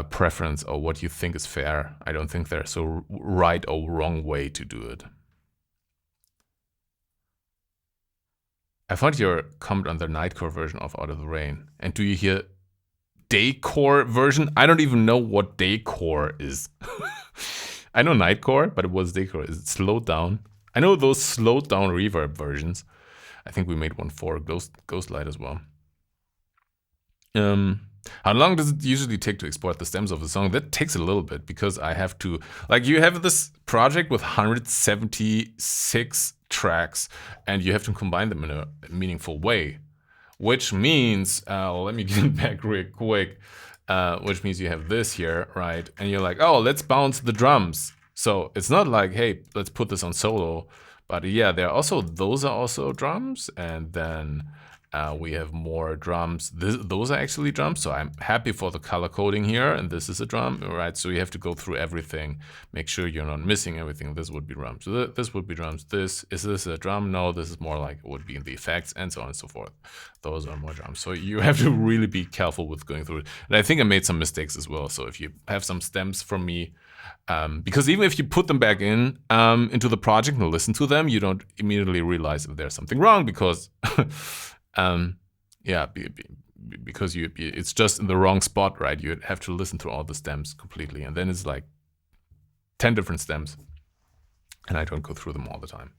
preference or what you think is fair. I don't think there's a right or wrong way to do it. I found your comment on the Nightcore version of Out of the Rain. And do you hear Daycore version? I don't even know what Daycore is. I know Nightcore, but it was Daycore. Is it slowed down? I know those slowed down reverb versions. I think we made one for Ghostlight as well. How long does it usually take to export the stems of the song? That takes a little bit because I have to, like, you have this project with 176 tracks and you have to combine them in a meaningful way, which means, let me get back real quick, which means you have this here, right? And you're like, oh, let's bounce the drums. So it's not like, hey, let's put this on solo, but yeah, those are also drums, and then we have more drums. Those are actually drums, so I'm happy for the color coding here, and this is a drum, right? So you have to go through everything, make sure you're not missing everything. This would be drums. So this would be drums. Is this a drum? No, this is more like it would be in the effects, and so on and so forth. Those are more drums. So you have to really be careful with going through it. And I think I made some mistakes as well. So if you have some stems from me, because even if you put them back into the project and listen to them, you don't immediately realize if there's something wrong because because it's just in the wrong spot, right? You have to listen to all the stems completely, and then it's like 10 different stems. and I don't go through them all the time.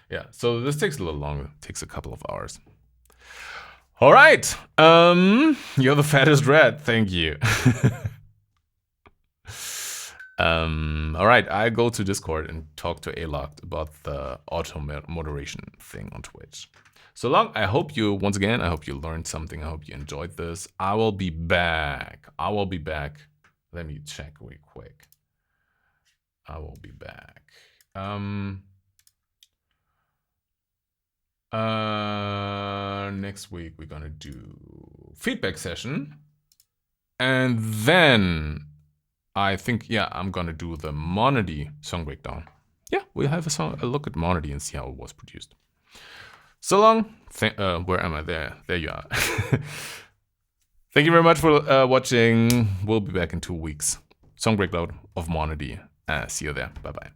Yeah, so this takes a little longer. It takes a couple of hours. All right, you're the fattest rat. Thank you. All right, I go to Discord and talk to Aloct about the auto moderation thing on Twitch. So long, I hope you, once again, I hope you learned something. I hope you enjoyed this. I will be back. Let me check real quick. I will be back. Next week, we're gonna do feedback session. And then I think, yeah, I'm gonna do the Monody song breakdown. Yeah, we'll have a look at Monody and see how it was produced. So long. Where am I? There you are. Thank you very much for watching. We'll be back in 2 weeks. Song breakdown of Monody. See you there. Bye-bye.